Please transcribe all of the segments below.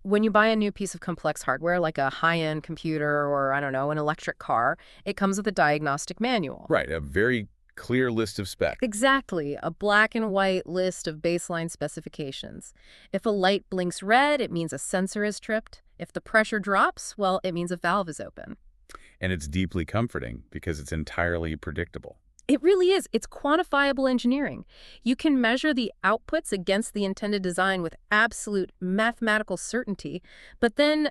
When you buy a new piece of complex hardware, like a high-end computer or, I don't know, an electric car, it comes with a diagnostic manual. Right, a very clear list of specs. Exactly, a black and white list of baseline specifications. If a light blinks red, it means a sensor is tripped. If the pressure drops, well, it means a valve is open. And it's deeply comforting because it's entirely predictable. It really is. It's quantifiable engineering. You can measure the outputs against the intended design with absolute mathematical certainty, but then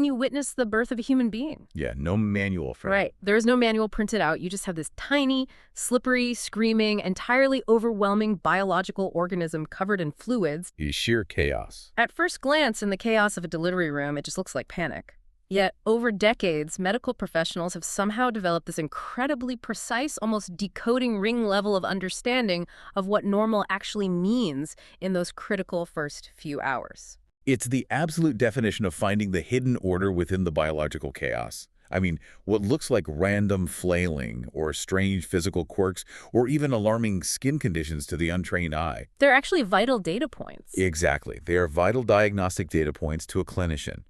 you witness the birth of a human being. Yeah, no manual for that. Right. There is no manual printed out. You just have this tiny, slippery, screaming, entirely overwhelming biological organism covered in fluids. It's sheer chaos. At first glance, in the chaos of a delivery room, it just looks like panic. Yet, over decades, medical professionals have somehow developed this incredibly precise, almost decoding ring level of understanding of what normal actually means in those critical first few hours. It's the absolute definition of finding the hidden order within the biological chaos. I mean, what looks like random flailing or strange physical quirks or even alarming skin conditions to the untrained eye. They're actually vital data points. Exactly. They are vital diagnostic data points to a clinician.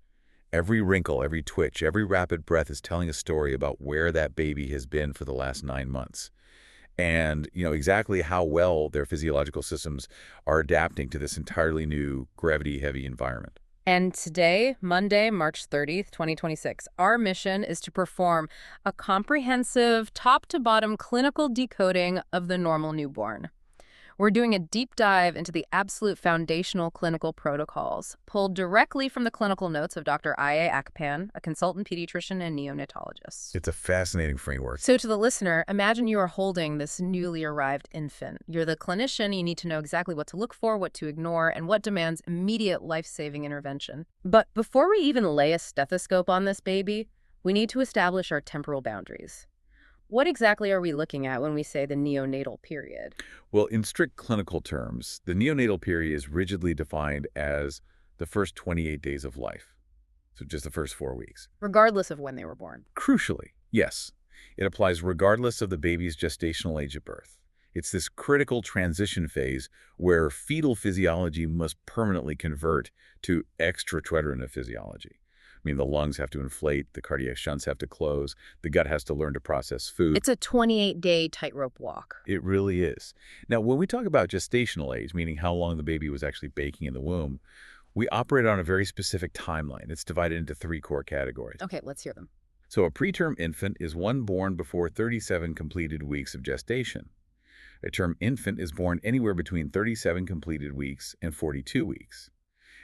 Every wrinkle, every twitch, every rapid breath is telling a story about where that baby has been for the last 9 months. And, exactly how well their physiological systems are adapting to this entirely new gravity-heavy environment. And today, Monday, March 30th, 2026, our mission is to perform a comprehensive, top-to-bottom clinical decoding of the normal newborn. We're doing a deep dive into the absolute foundational clinical protocols, pulled directly from the clinical notes of Dr. I.A. Akpan, a consultant pediatrician and neonatologist. It's a fascinating framework. So to the listener, imagine you are holding this newly arrived infant. You're the clinician. You need to know exactly what to look for, what to ignore, and what demands immediate life-saving intervention. But before we even lay a stethoscope on this baby, we need to establish our temporal boundaries. What exactly are we looking at when we say the neonatal period? Well, in strict clinical terms, the neonatal period is rigidly defined as the first 28 days of life, so just the first 4 weeks. Regardless of when they were born. Crucially, yes, it applies regardless of the baby's gestational age at birth. It's this critical transition phase where fetal physiology must permanently convert to extraterrestrial physiology. I mean, the lungs have to inflate, the cardiac shunts have to close, the gut has to learn to process food. It's a 28-day tightrope walk. It really is. Now, when we talk about gestational age, meaning how long the baby was actually baking in the womb, we operate on a very specific timeline. It's divided into 3 core categories. Okay, let's hear them. So a preterm infant is one born before 37 completed weeks of gestation. A term infant is born anywhere between 37 completed weeks and 42 weeks.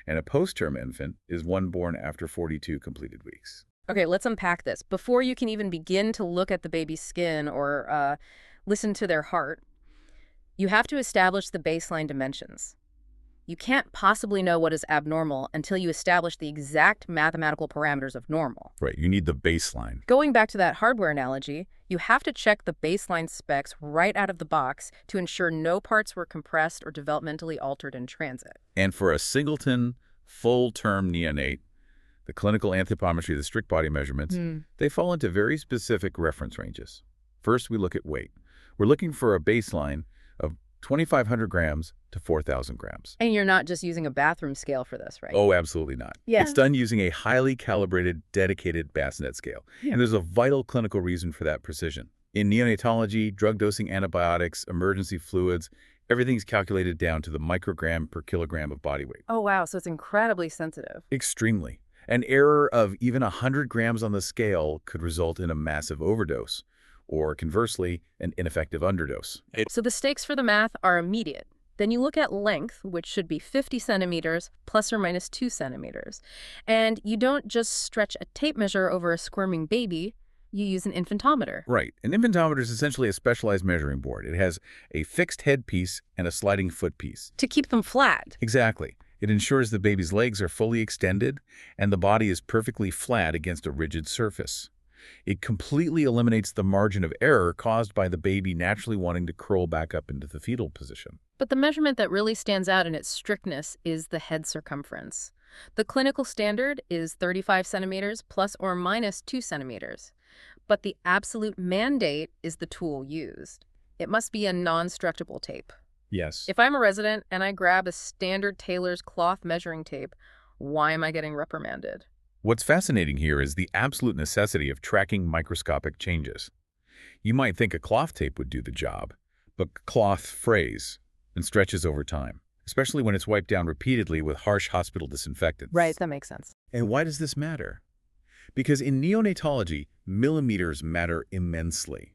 And a post-term infant is one born after 42 completed weeks. Okay, let's unpack this. Before you can even begin to look at the baby's skin or listen to their heart, you have to establish the baseline dimensions. You can't possibly know what is abnormal until you establish the exact mathematical parameters of normal. Right, you need the baseline. Going back to that hardware analogy, you have to check the baseline specs right out of the box to ensure no parts were compressed or developmentally altered in transit. And for a singleton, full-term neonate, the clinical anthropometry, the strict body measurements, they fall into very specific reference ranges. First, we look at weight. We're looking for a baseline of 2,500 grams to 4,000 grams. And you're not just using a bathroom scale for this, right? Oh, absolutely not. Yeah. It's done using a highly calibrated, dedicated bassinet scale. And there's a vital clinical reason for that precision. In neonatology, drug dosing antibiotics, emergency fluids, everything's calculated down to the microgram per kilogram of body weight. Oh, wow. So it's incredibly sensitive. Extremely. An error of even 100 grams on the scale could result in a massive overdose, or conversely, an ineffective underdose. So the stakes for the math are immediate. Then you look at length, which should be 50 centimeters plus or minus 2 centimeters. And you don't just stretch a tape measure over a squirming baby. You use an infantometer. Right. An infantometer is essentially a specialized measuring board. It has a fixed head piece and a sliding foot piece. To keep them flat. Exactly. It ensures the baby's legs are fully extended and the body is perfectly flat against a rigid surface. It completely eliminates the margin of error caused by the baby naturally wanting to curl back up into the fetal position. But the measurement that really stands out in its strictness is the head circumference. The clinical standard is 35 centimeters plus or minus 2 centimeters. But the absolute mandate is the tool used. It must be a non-stretchable tape. Yes. If I'm a resident and I grab a standard tailor's cloth measuring tape, Why am I getting reprimanded? What's fascinating here is the absolute necessity of tracking microscopic changes. You might think a cloth tape would do the job, but cloth frays and stretches over time, especially when it's wiped down repeatedly with harsh hospital disinfectants. Right, that makes sense. And why does this matter? Because in neonatology, millimeters matter immensely.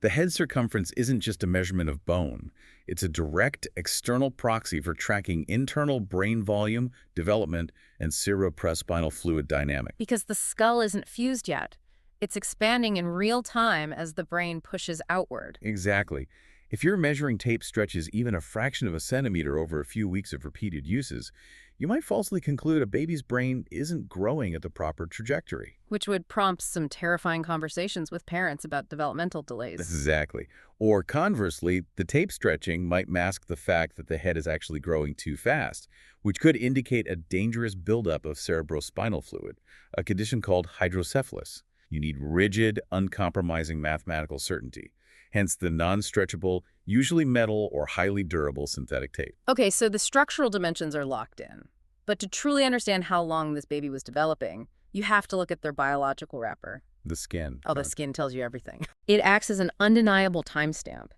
The head circumference isn't just a measurement of bone. It's a direct external proxy for tracking internal brain volume, development, and cerebrospinal fluid dynamic. Because the skull isn't fused yet. It's expanding in real time as the brain pushes outward. Exactly. If your measuring tape stretches even a fraction of a centimeter over a few weeks of repeated uses, you might falsely conclude a baby's brain isn't growing at the proper trajectory. Which would prompt some terrifying conversations with parents about developmental delays. Exactly. Or conversely, the tape stretching might mask the fact that the head is actually growing too fast, which could indicate a dangerous buildup of cerebrospinal fluid, a condition called hydrocephalus. You need rigid, uncompromising mathematical certainty, hence the non-stretchable, usually metal or highly durable synthetic tape. Okay, so the structural dimensions are locked in. But to truly understand how long this baby was developing, you have to look at their biological wrapper. The skin. Oh, the skin tells you everything. It acts as an undeniable timestamp.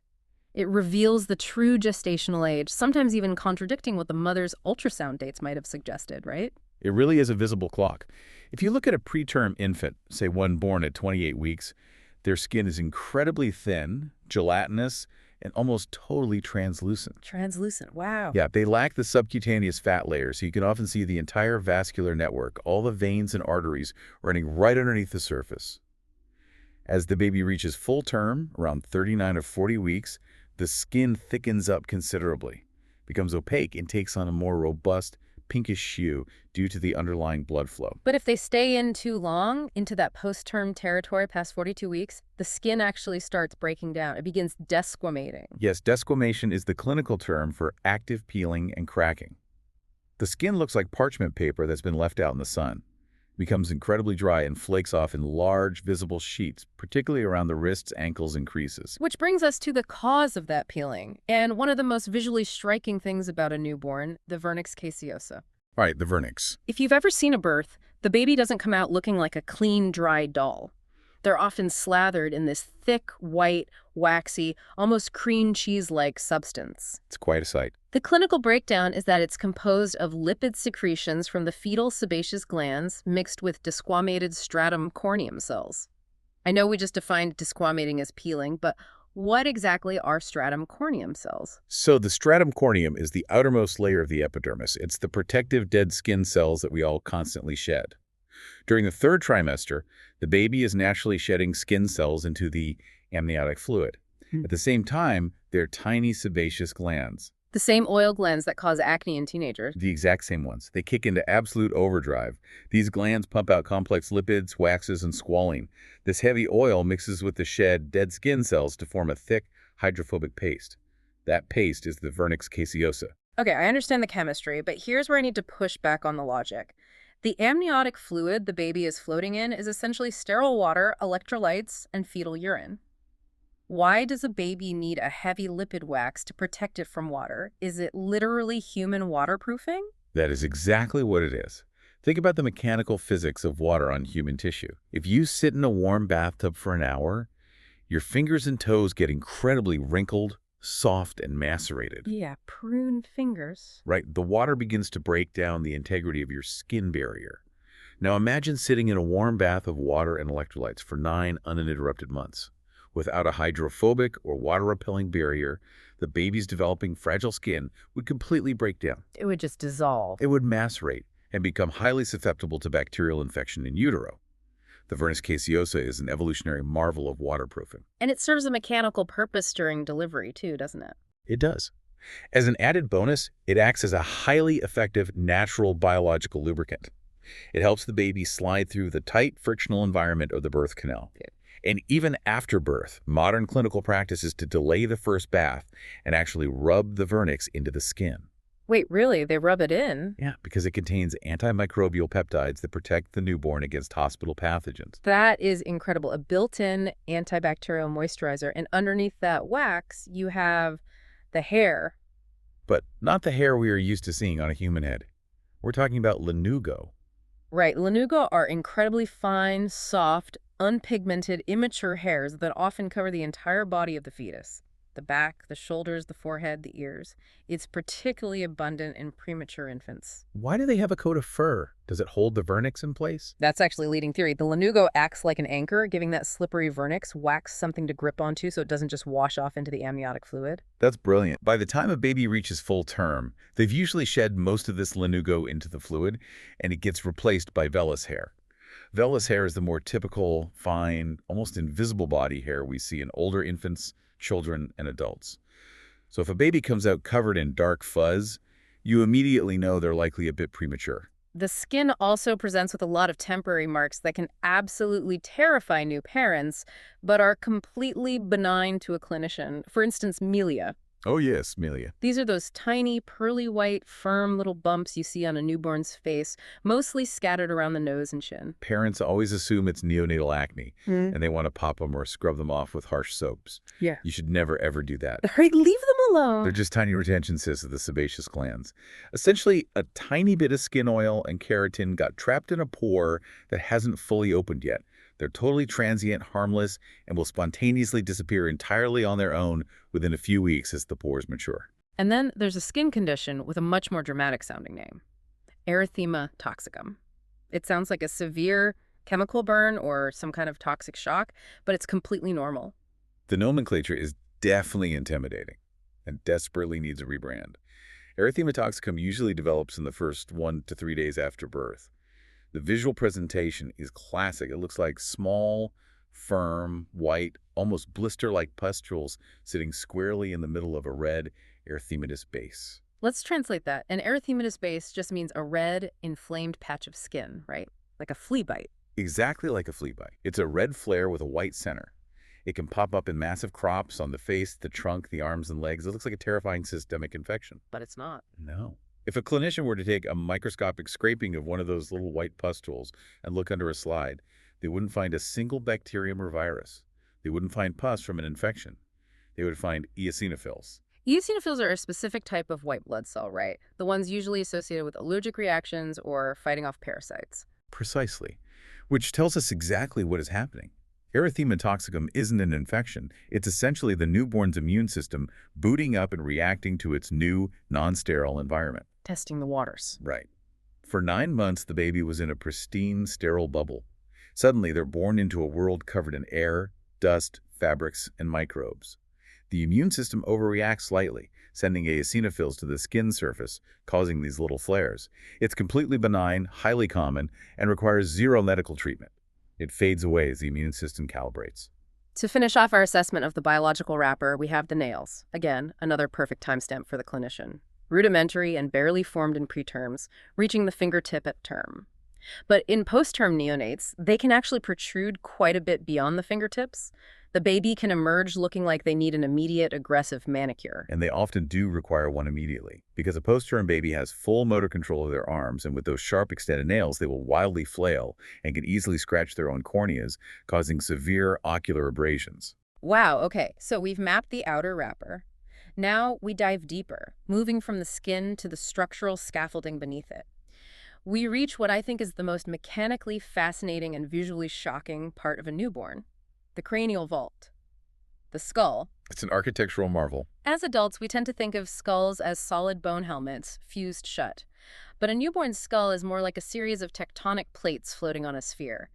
It reveals the true gestational age, sometimes even contradicting what the mother's ultrasound dates might have suggested, right? It really is a visible clock. If you look at a preterm infant, say one born at 28 weeks, their skin is incredibly thin, gelatinous, and almost totally translucent. Translucent, wow. Yeah, they lack the subcutaneous fat layer, so you can often see the entire vascular network, all the veins and arteries running right underneath the surface. As the baby reaches full term, around 39 or 40 weeks, the skin thickens up considerably, becomes opaque, and takes on a more robust, pinkish hue due to the underlying blood flow. But if they stay in too long, into that post-term territory past 42 weeks, the skin actually starts breaking down. It begins desquamating. Yes, desquamation is the clinical term for active peeling and cracking. The skin looks like parchment paper that's been left out in the sun. It becomes incredibly dry and flakes off in large, visible sheets, particularly around the wrists, ankles, and creases. Which brings us to the cause of that peeling, and one of the most visually striking things about a newborn, the vernix caseosa. All right, the vernix. If you've ever seen a birth, the baby doesn't come out looking like a clean, dry doll. They're often slathered in this thick, white, waxy, almost cream cheese-like substance. It's quite a sight. The clinical breakdown is that it's composed of lipid secretions from the fetal sebaceous glands mixed with desquamated stratum corneum cells. I know we just defined desquamating as peeling, but what exactly are stratum corneum cells? So the stratum corneum is the outermost layer of the epidermis. It's the protective dead skin cells that we all constantly shed. During the third trimester, the baby is naturally shedding skin cells into the amniotic fluid. At the same time, they're tiny sebaceous glands. The same oil glands that cause acne in teenagers. The exact same ones. They kick into absolute overdrive. These glands pump out complex lipids, waxes, and squalene. This heavy oil mixes with the shed dead skin cells to form a thick, hydrophobic paste. That paste is the vernix caseosa. Okay, I understand the chemistry, but here's where I need to push back on the logic. The amniotic fluid the baby is floating in is essentially sterile water, electrolytes, and fetal urine. Why does a baby need a heavy lipid wax to protect it from water? Is it literally human waterproofing? That is exactly what it is. Think about the mechanical physics of water on human tissue. If you sit in a warm bathtub for an hour, your fingers and toes get incredibly wrinkled, soft, and macerated. Yeah, prune fingers. Right? The water begins to break down the integrity of your skin barrier. Now imagine sitting in a warm bath of water and electrolytes for 9 uninterrupted months. Without a hydrophobic or water-repelling barrier, the baby's developing fragile skin would completely break down. It would just dissolve. It would macerate and become highly susceptible to bacterial infection in utero. The vernix caseosa is an evolutionary marvel of waterproofing. And it serves a mechanical purpose during delivery, too, doesn't it? It does. As an added bonus, it acts as a highly effective natural biological lubricant. It helps the baby slide through the tight, frictional environment of the birth canal. Good. And even after birth, modern clinical practice is to delay the first bath and actually rub the vernix into the skin. Wait, really? They rub it in? Yeah, because it contains antimicrobial peptides that protect the newborn against hospital pathogens. That is incredible. A built-in antibacterial moisturizer. And underneath that wax, you have the hair. But not the hair we are used to seeing on a human head. We're talking about lanugo. Right, lanugo are incredibly fine, soft, unpigmented, immature hairs that often cover the entire body of the fetus. The back, the shoulders, the forehead, the ears. It's particularly abundant in premature infants. Why do they have a coat of fur? Does it hold the vernix in place? That's actually a leading theory. The lanugo acts like an anchor, giving that slippery vernix wax something to grip onto so it doesn't just wash off into the amniotic fluid. That's brilliant. By the time a baby reaches full term, they've usually shed most of this lanugo into the fluid, and it gets replaced by vellus hair. Vellus hair is the more typical, fine, almost invisible body hair we see in older infants, children, and adults. So if a baby comes out covered in dark fuzz, you immediately know they're likely a bit premature. The skin also presents with a lot of temporary marks that can absolutely terrify new parents, but are completely benign to a clinician. For instance, milia. Oh yes, Melia. These are those tiny, pearly white, firm little bumps you see on a newborn's face, mostly scattered around the nose and chin. Parents always assume it's neonatal acne, Mm. and they want to pop them or scrub them off with harsh soaps. Yeah. You should never, ever do that. Hurry, leave them alone. They're just tiny retention cysts of the sebaceous glands. Essentially, a tiny bit of skin oil and keratin got trapped in a pore that hasn't fully opened yet. They're totally transient, harmless, and will spontaneously disappear entirely on their own within a few weeks as the pores mature. And then there's a skin condition with a much more dramatic sounding name, erythema toxicum. It sounds like a severe chemical burn or some kind of toxic shock, but it's completely normal. The nomenclature is definitely intimidating and desperately needs a rebrand. Erythema toxicum usually develops in the first 1 to 3 days after birth. The visual presentation is classic. It looks like small, firm, white, almost blister-like pustules sitting squarely in the middle of a red erythematous base. Let's translate that. An erythematous base just means a red, inflamed patch of skin, right? Like a flea bite. Exactly like a flea bite. It's a red flare with a white center. It can pop up in massive crops on the face, the trunk, the arms, and legs. It looks like a terrifying systemic infection. But it's not. No. If a clinician were to take a microscopic scraping of one of those little white pustules and look under a slide, they wouldn't find a single bacterium or virus. They wouldn't find pus from an infection. They would find eosinophils. Eosinophils are a specific type of white blood cell, right? The ones usually associated with allergic reactions or fighting off parasites. Precisely. Which tells us exactly what is happening. Erythema toxicum isn't an infection. It's essentially the newborn's immune system booting up and reacting to its new, non-sterile environment. Testing the waters. Right. For 9 months, the baby was in a pristine, sterile bubble. Suddenly, they're born into a world covered in air, dust, fabrics, and microbes. The immune system overreacts slightly, sending eosinophils to the skin surface, causing these little flares. It's completely benign, highly common, and requires zero medical treatment. It fades away as the immune system calibrates. To finish off our assessment of the biological wrapper, we have the nails. Again, another perfect timestamp for the clinician. Rudimentary and barely formed in preterms, reaching the fingertip at term. But in post-term neonates, they can actually protrude quite a bit beyond the fingertips. The baby can emerge looking like they need an immediate aggressive manicure. And they often do require one immediately, because a post-term baby has full motor control of their arms, and with those sharp extended nails, they will wildly flail and can easily scratch their own corneas, causing severe ocular abrasions. Wow, okay, so we've mapped the outer wrapper. Now we dive deeper, moving from the skin to the structural scaffolding beneath it. We reach what I think is the most mechanically fascinating and visually shocking part of a newborn, the cranial vault, the skull. It's an architectural marvel. As adults, we tend to think of skulls as solid bone helmets, fused shut. But a newborn skull is more like a series of tectonic plates floating on a sphere.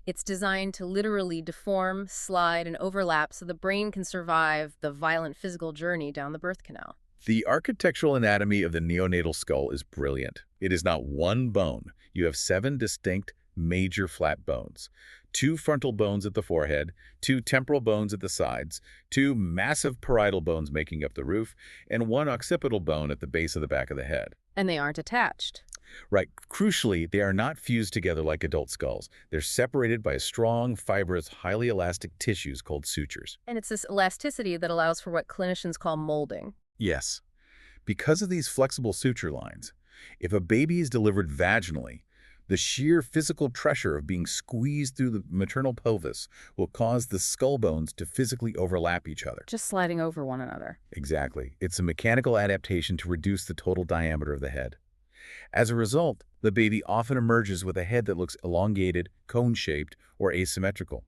It's designed to literally deform, slide, and overlap so the brain can survive the violent physical journey down the birth canal. The architectural anatomy of the neonatal skull is brilliant. It is not one bone. You have 7 distinct major flat bones. 2 frontal bones at the forehead, 2 temporal bones at the sides, 2 massive parietal bones making up the roof, and 1 occipital bone at the base of the back of the head. And they aren't attached. Right. Crucially, they are not fused together like adult skulls. They're separated by strong, fibrous, highly elastic tissues called sutures. And it's this elasticity that allows for what clinicians call molding. Yes. Because of these flexible suture lines, if a baby is delivered vaginally, the sheer physical pressure of being squeezed through the maternal pelvis will cause the skull bones to physically overlap each other. Just sliding over one another. Exactly. It's a mechanical adaptation to reduce the total diameter of the head. As a result, the baby often emerges with a head that looks elongated, cone-shaped, or asymmetrical.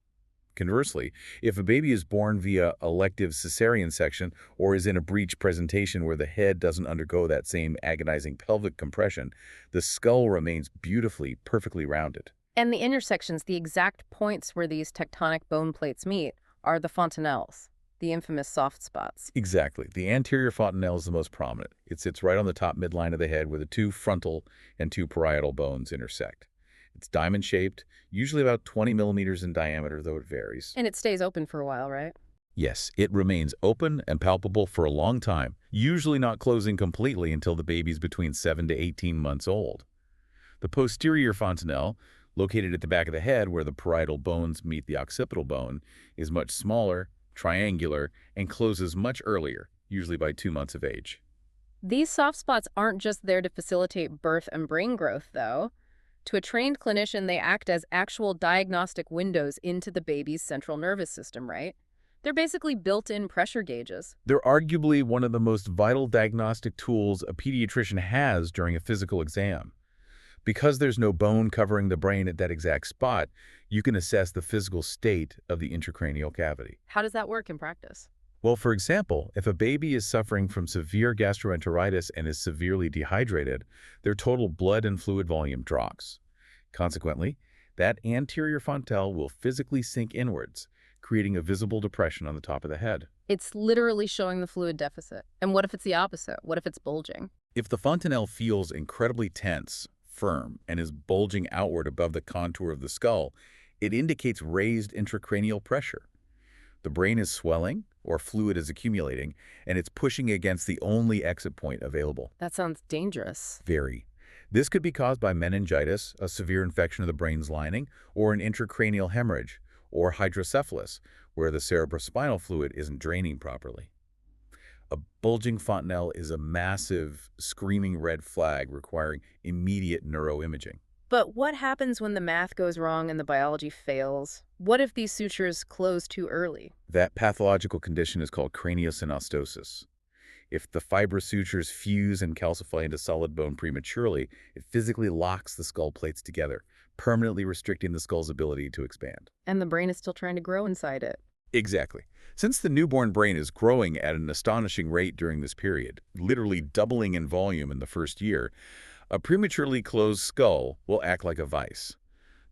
Conversely, if a baby is born via elective cesarean section or is in a breech presentation where the head doesn't undergo that same agonizing pelvic compression, the skull remains beautifully, perfectly rounded. And the intersections, the exact points where these tectonic bone plates meet, are the fontanelles, the infamous soft spots. Exactly. The anterior fontanelle is the most prominent. It sits right on the top midline of the head where the two frontal and two parietal bones intersect. It's diamond-shaped, usually about 20 millimeters in diameter, though it varies. And it stays open for a while, right? Yes, it remains open and palpable for a long time, usually not closing completely until the baby's between 7 to 18 months old. The posterior fontanelle, located at the back of the head where the parietal bones meet the occipital bone, is much smaller, triangular, and closes much earlier, usually by 2 months of age. These soft spots aren't just there to facilitate birth and brain growth, though. To a trained clinician, they act as actual diagnostic windows into the baby's central nervous system, right? They're basically built-in pressure gauges. They're arguably one of the most vital diagnostic tools a pediatrician has during a physical exam. Because there's no bone covering the brain at that exact spot, you can assess the physical state of the intracranial cavity. How does that work in practice? Well, for example, if a baby is suffering from severe gastroenteritis and is severely dehydrated, their total blood and fluid volume drops. Consequently, that anterior fontanelle will physically sink inwards, creating a visible depression on the top of the head. It's literally showing the fluid deficit. And what if it's the opposite? What if it's bulging? If the fontanelle feels incredibly tense, firm, and is bulging outward above the contour of the skull, it indicates raised intracranial pressure. The brain is swelling, or fluid is accumulating, and it's pushing against the only exit point available. That sounds dangerous. Very. This could be caused by meningitis, a severe infection of the brain's lining, or an intracranial hemorrhage, or hydrocephalus, where the cerebrospinal fluid isn't draining properly. A bulging fontanelle is a massive, screaming red flag requiring immediate neuroimaging. But what happens when the math goes wrong and the biology fails? What if these sutures close too early? That pathological condition is called craniosynostosis. If the fibrous sutures fuse and calcify into solid bone prematurely, it physically locks the skull plates together, permanently restricting the skull's ability to expand. And the brain is still trying to grow inside it. Exactly. Since the newborn brain is growing at an astonishing rate during this period, literally doubling in volume in the first year, a prematurely closed skull will act like a vice.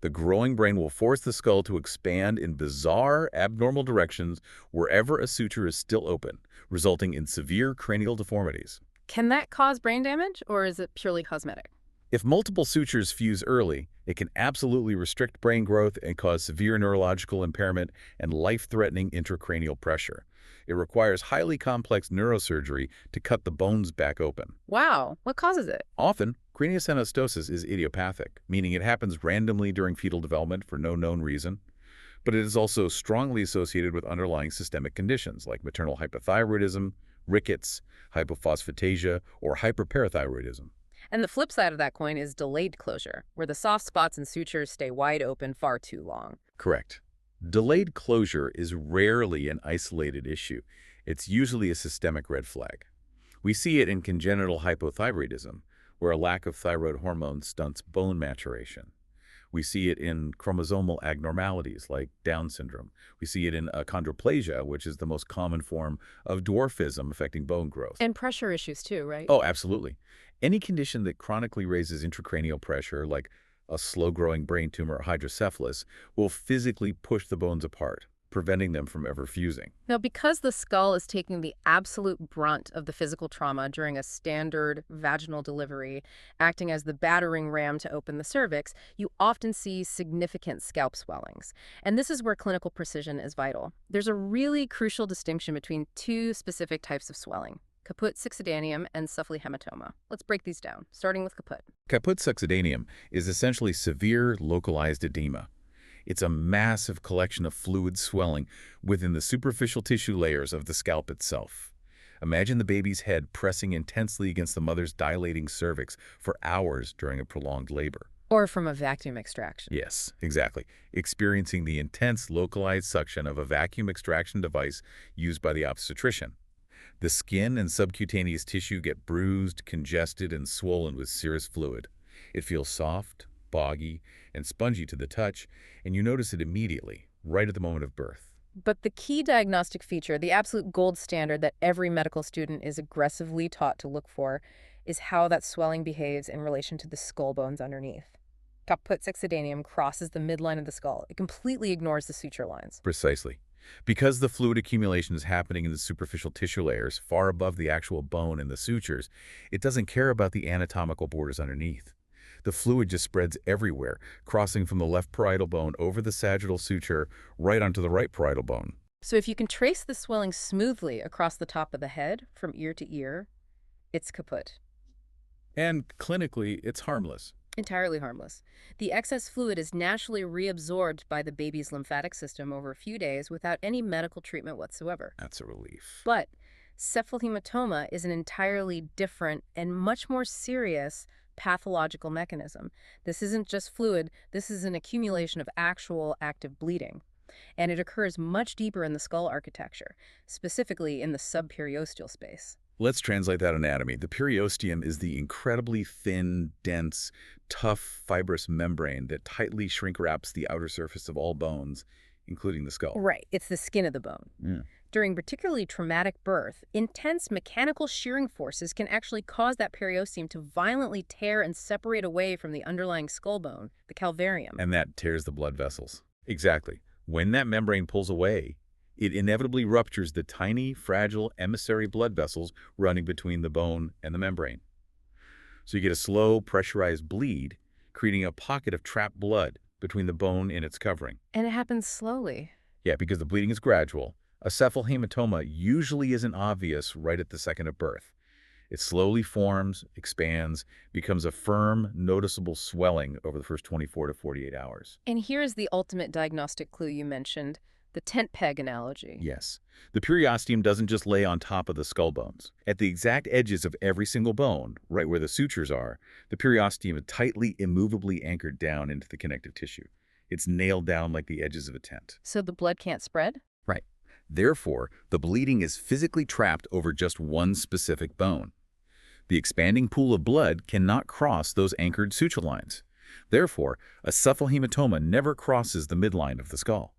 The growing brain will force the skull to expand in bizarre, abnormal directions wherever a suture is still open, resulting in severe cranial deformities. Can that cause brain damage, or is it purely cosmetic? If multiple sutures fuse early, it can absolutely restrict brain growth and cause severe neurological impairment and life-threatening intracranial pressure. It requires highly complex neurosurgery to cut the bones back open. Wow, what causes it? Often, craniosynostosis is idiopathic, meaning it happens randomly during fetal development for no known reason, but it is also strongly associated with underlying systemic conditions like maternal hypothyroidism, rickets, hypophosphatasia, or hyperparathyroidism. And the flip side of that coin is delayed closure, where the soft spots and sutures stay wide open far too long. Correct. Delayed closure is rarely an isolated issue. It's usually a systemic red flag. We see it in congenital hypothyroidism, where a lack of thyroid hormone stunts bone maturation. We see it in chromosomal abnormalities like Down syndrome. We see it in achondroplasia, which is the most common form of dwarfism affecting bone growth. And pressure issues too, right? Oh, absolutely. Any condition that chronically raises intracranial pressure, like a slow-growing brain tumor or hydrocephalus, will physically push the bones apart, preventing them from ever fusing. Now, because the skull is taking the absolute brunt of the physical trauma during a standard vaginal delivery, acting as the battering ram to open the cervix, you often see significant scalp swellings. And this is where clinical precision is vital. There's a really crucial distinction between two specific types of swelling: caput succedaneum and Suffly hematoma. Let's break these down, starting with caput. Caput succedaneum is essentially severe localized edema. It's a massive collection of fluid swelling within the superficial tissue layers of the scalp itself. Imagine the baby's head pressing intensely against the mother's dilating cervix for hours during a prolonged labor. Or from a vacuum extraction. Yes, exactly. Experiencing the intense localized suction of a vacuum extraction device used by the obstetrician. The skin and subcutaneous tissue get bruised, congested, and swollen with serous fluid. It feels soft, boggy, and spongy to the touch, and you notice it immediately, right at the moment of birth. But the key diagnostic feature, the absolute gold standard that every medical student is aggressively taught to look for, is how that swelling behaves in relation to the skull bones underneath. Caput succedaneum crosses the midline of the skull. It completely ignores the suture lines. Precisely. Because the fluid accumulation is happening in the superficial tissue layers, far above the actual bone and the sutures, it doesn't care about the anatomical borders underneath. The fluid just spreads everywhere, crossing from the left parietal bone over the sagittal suture right onto the right parietal bone. So if you can trace the swelling smoothly across the top of the head, from ear to ear, it's kaput. And clinically, it's harmless. Entirely harmless. The excess fluid is naturally reabsorbed by the baby's lymphatic system over a few days without any medical treatment whatsoever. That's a relief. But cephalhematoma is an entirely different and much more serious pathological mechanism. This isn't just fluid, this is an accumulation of actual active bleeding. And it occurs much deeper in the skull architecture, specifically in the subperiosteal space. Let's translate that anatomy. The periosteum is the incredibly thin, dense, tough, fibrous membrane that tightly shrink-wraps the outer surface of all bones, including the skull. Right, it's the skin of the bone. Yeah. During particularly traumatic birth, intense mechanical shearing forces can actually cause that periosteum to violently tear and separate away from the underlying skull bone, the calvarium. And that tears the blood vessels. Exactly. When that membrane pulls away, it inevitably ruptures the tiny, fragile emissary blood vessels running between the bone and the membrane. So you get a slow, pressurized bleed, creating a pocket of trapped blood between the bone and its covering. And it happens slowly. Yeah, because the bleeding is gradual. A cephalhematoma usually isn't obvious right at the second of birth. It slowly forms, expands, becomes a firm, noticeable swelling over the first 24 to 48 hours. And here's the ultimate diagnostic clue you mentioned, the tent peg analogy. Yes. The periosteum doesn't just lay on top of the skull bones. At the exact edges of every single bone, right where the sutures are, the periosteum is tightly, immovably anchored down into the connective tissue. It's nailed down like the edges of a tent. So the blood can't spread? Right. Therefore, the bleeding is physically trapped over just one specific bone. The expanding pool of blood cannot cross those anchored suture lines. Therefore, a cephalhematoma never crosses the midline of the skull.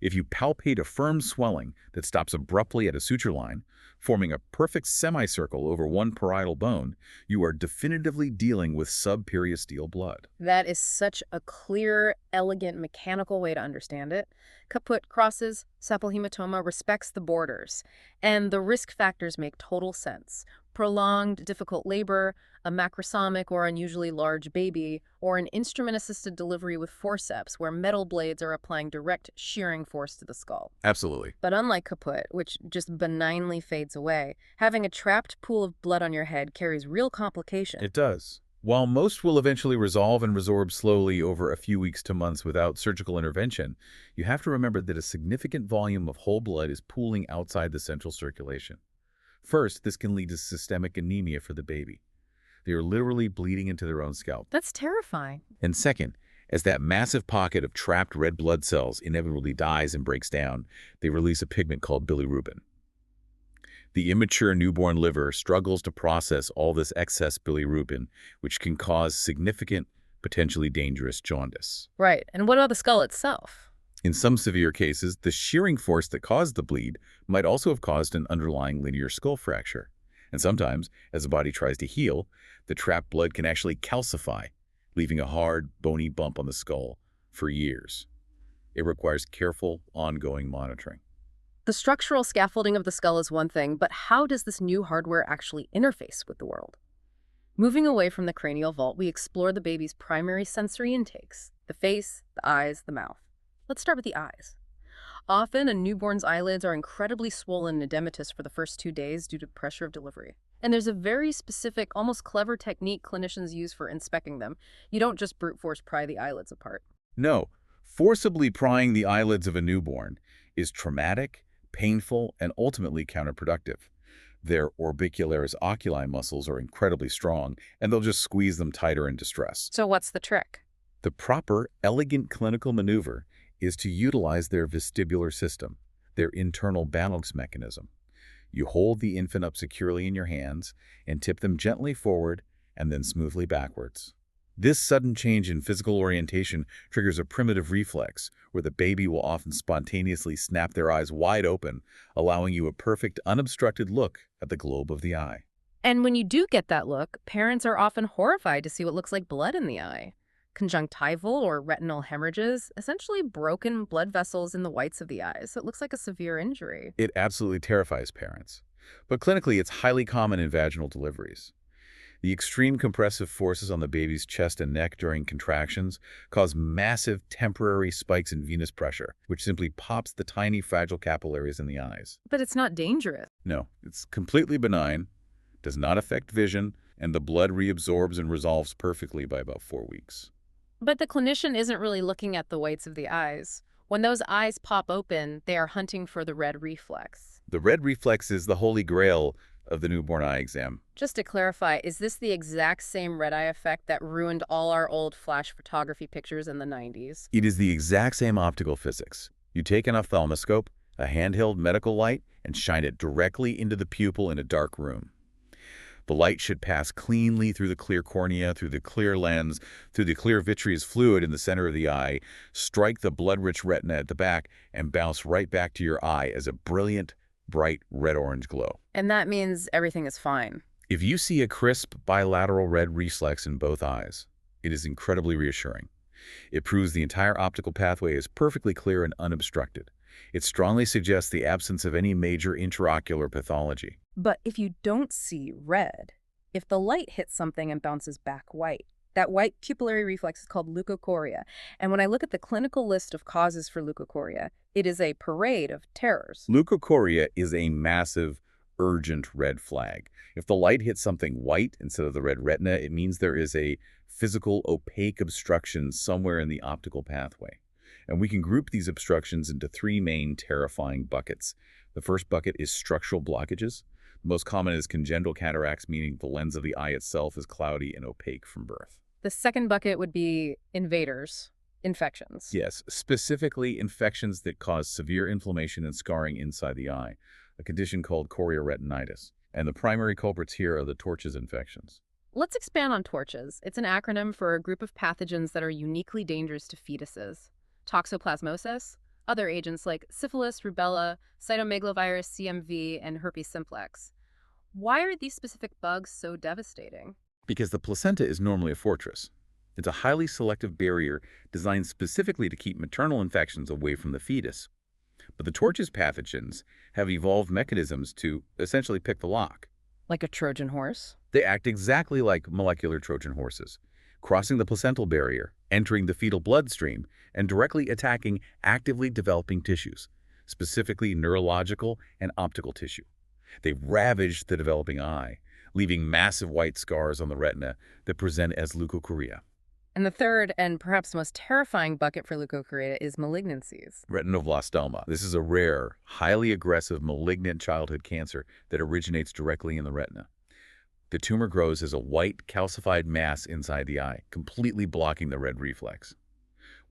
If you palpate a firm swelling that stops abruptly at a suture line, forming a perfect semicircle over one parietal bone, you are definitively dealing with subperiosteal blood. That is such a clear, elegant, mechanical way to understand it. Kaput crosses, cephalhematoma respects the borders, and the risk factors make total sense. Prolonged, difficult labor, a macrosomic or unusually large baby, or an instrument-assisted delivery with forceps where metal blades are applying direct shearing force to the skull. Absolutely. But unlike kaput, which just benignly fades away, having a trapped pool of blood on your head carries real complication. It does. While most will eventually resolve and resorb slowly over a few weeks to months without surgical intervention, you have to remember that a significant volume of whole blood is pooling outside the central circulation. First, this can lead to systemic anemia for the baby. They are literally bleeding into their own scalp. That's terrifying. And second, as that massive pocket of trapped red blood cells inevitably dies and breaks down, they release a pigment called bilirubin. The immature newborn liver struggles to process all this excess bilirubin, which can cause significant, potentially dangerous jaundice. Right. And what about the skull itself? In some severe cases, the shearing force that caused the bleed might also have caused an underlying linear skull fracture. And sometimes, as the body tries to heal, the trapped blood can actually calcify, leaving a hard, bony bump on the skull for years. It requires careful, ongoing monitoring. The structural scaffolding of the skull is one thing, but how does this new hardware actually interface with the world? Moving away from the cranial vault, we explore the baby's primary sensory intakes, the face, the eyes, the mouth. Let's start with the eyes. Often, a newborn's eyelids are incredibly swollen and edematous for the first 2 days due to pressure of delivery. And there's a very specific, almost clever technique clinicians use for inspecting them. You don't just brute force pry the eyelids apart. No, forcibly prying the eyelids of a newborn is traumatic, painful, and ultimately counterproductive. Their orbicularis oculi muscles are incredibly strong, and they'll just squeeze them tighter in distress. So what's the trick? The proper, elegant clinical maneuver is to utilize their vestibular system, their internal balance mechanism. You hold the infant up securely in your hands and tip them gently forward and then smoothly backwards. This sudden change in physical orientation triggers a primitive reflex where the baby will often spontaneously snap their eyes wide open, allowing you a perfect, unobstructed look at the globe of the eye. And when you do get that look, parents are often horrified to see what looks like blood in the eye. Conjunctival or retinal hemorrhages, essentially broken blood vessels in the whites of the eyes. So it looks like a severe injury. It absolutely terrifies parents. But clinically, it's highly common in vaginal deliveries. The extreme compressive forces on the baby's chest and neck during contractions cause massive temporary spikes in venous pressure, which simply pops the tiny fragile capillaries in the eyes. But it's not dangerous. No, it's completely benign, does not affect vision, and the blood reabsorbs and resolves perfectly by about 4 weeks. But the clinician isn't really looking at the whites of the eyes. When those eyes pop open, they are hunting for the red reflex. The red reflex is the holy grail of the newborn eye exam. Just to clarify, is this the exact same red eye effect that ruined all our old flash photography pictures in the 90s? It is the exact same optical physics. You take an ophthalmoscope, a handheld medical light, and shine it directly into the pupil in a dark room. The light should pass cleanly through the clear cornea, through the clear lens, through the clear vitreous fluid in the center of the eye, strike the blood-rich retina at the back, and bounce right back to your eye as a brilliant, bright red-orange glow. And that means everything is fine. If you see a crisp bilateral red reflex in both eyes, it is incredibly reassuring. It proves the entire optical pathway is perfectly clear and unobstructed. It strongly suggests the absence of any major intraocular pathology. But if you don't see red, if the light hits something and bounces back white, that white pupillary reflex is called leukocoria. And when I look at the clinical list of causes for leukocoria, it is a parade of terrors. Leukocoria is a massive, urgent red flag. If the light hits something white instead of the red retina, it means there is a physical opaque obstruction somewhere in the optical pathway. And we can group these obstructions into 3 main terrifying buckets. The first bucket is structural blockages. The most common is congenital cataracts, meaning the lens of the eye itself is cloudy and opaque from birth. The second bucket would be invaders, infections. Yes, specifically infections that cause severe inflammation and scarring inside the eye, a condition called chorioretinitis. And the primary culprits here are the Torches infections. Let's expand on torches. It's an acronym for a group of pathogens that are uniquely dangerous to fetuses. Toxoplasmosis, other agents like syphilis, rubella, cytomegalovirus, CMV, and herpes simplex. Why are these specific bugs so devastating? Because the placenta is normally a fortress. It's a highly selective barrier designed specifically to keep maternal infections away from the fetus. But the Torches pathogens have evolved mechanisms to essentially pick the lock. Like a Trojan horse? They act exactly like molecular Trojan horses, crossing the placental barrier, entering the fetal bloodstream, and directly attacking actively developing tissues, specifically neurological and optical tissue. They ravage the developing eye, leaving massive white scars on the retina that present as leukocoria. And the third and perhaps most terrifying bucket for leukocoria is malignancies. Retinoblastoma. This is a rare, highly aggressive malignant childhood cancer that originates directly in the retina. The tumor grows as a white, calcified mass inside the eye, completely blocking the red reflex.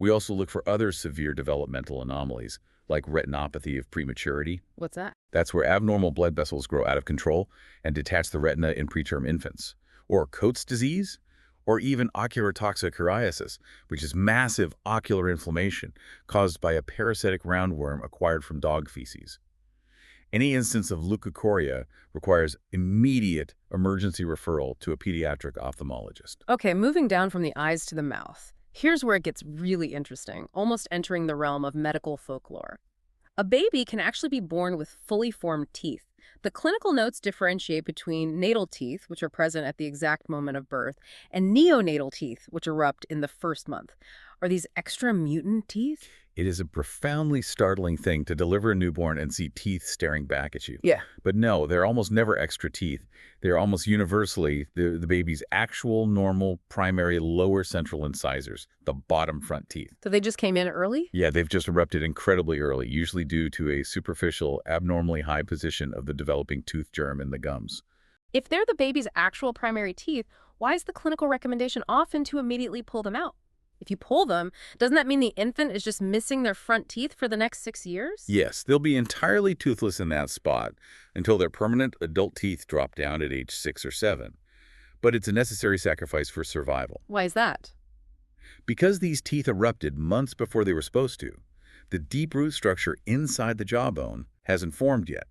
We also look for other severe developmental anomalies, like retinopathy of prematurity. What's that? That's where abnormal blood vessels grow out of control and detach the retina in preterm infants. Or Coats disease, or even ocular toxocariasis, which is massive ocular inflammation caused by a parasitic roundworm acquired from dog feces. Any instance of leukocoria requires immediate emergency referral to a pediatric ophthalmologist. Okay, moving down from the eyes to the mouth. Here's where it gets really interesting, almost entering the realm of medical folklore. A baby can actually be born with fully formed teeth. The clinical notes differentiate between natal teeth, which are present at the exact moment of birth, and neonatal teeth, which erupt in the first month. Are these extra mutant teeth? It is a profoundly startling thing to deliver a newborn and see teeth staring back at you. Yeah. But no, they're almost never extra teeth. They're almost universally the baby's actual, normal, primary lower central incisors, the bottom front teeth. So they just came in early? Yeah, they've just erupted incredibly early, usually due to a superficial, abnormally high position of the developing tooth germ in the gums. If they're the baby's actual primary teeth, why is the clinical recommendation often to immediately pull them out? If you pull them, doesn't that mean the infant is just missing their front teeth for the next 6 years? Yes, they'll be entirely toothless in that spot until their permanent adult teeth drop down at age 6 or 7. But it's a necessary sacrifice for survival. Why is that? Because these teeth erupted months before they were supposed to, the deep root structure inside the jawbone hasn't formed yet.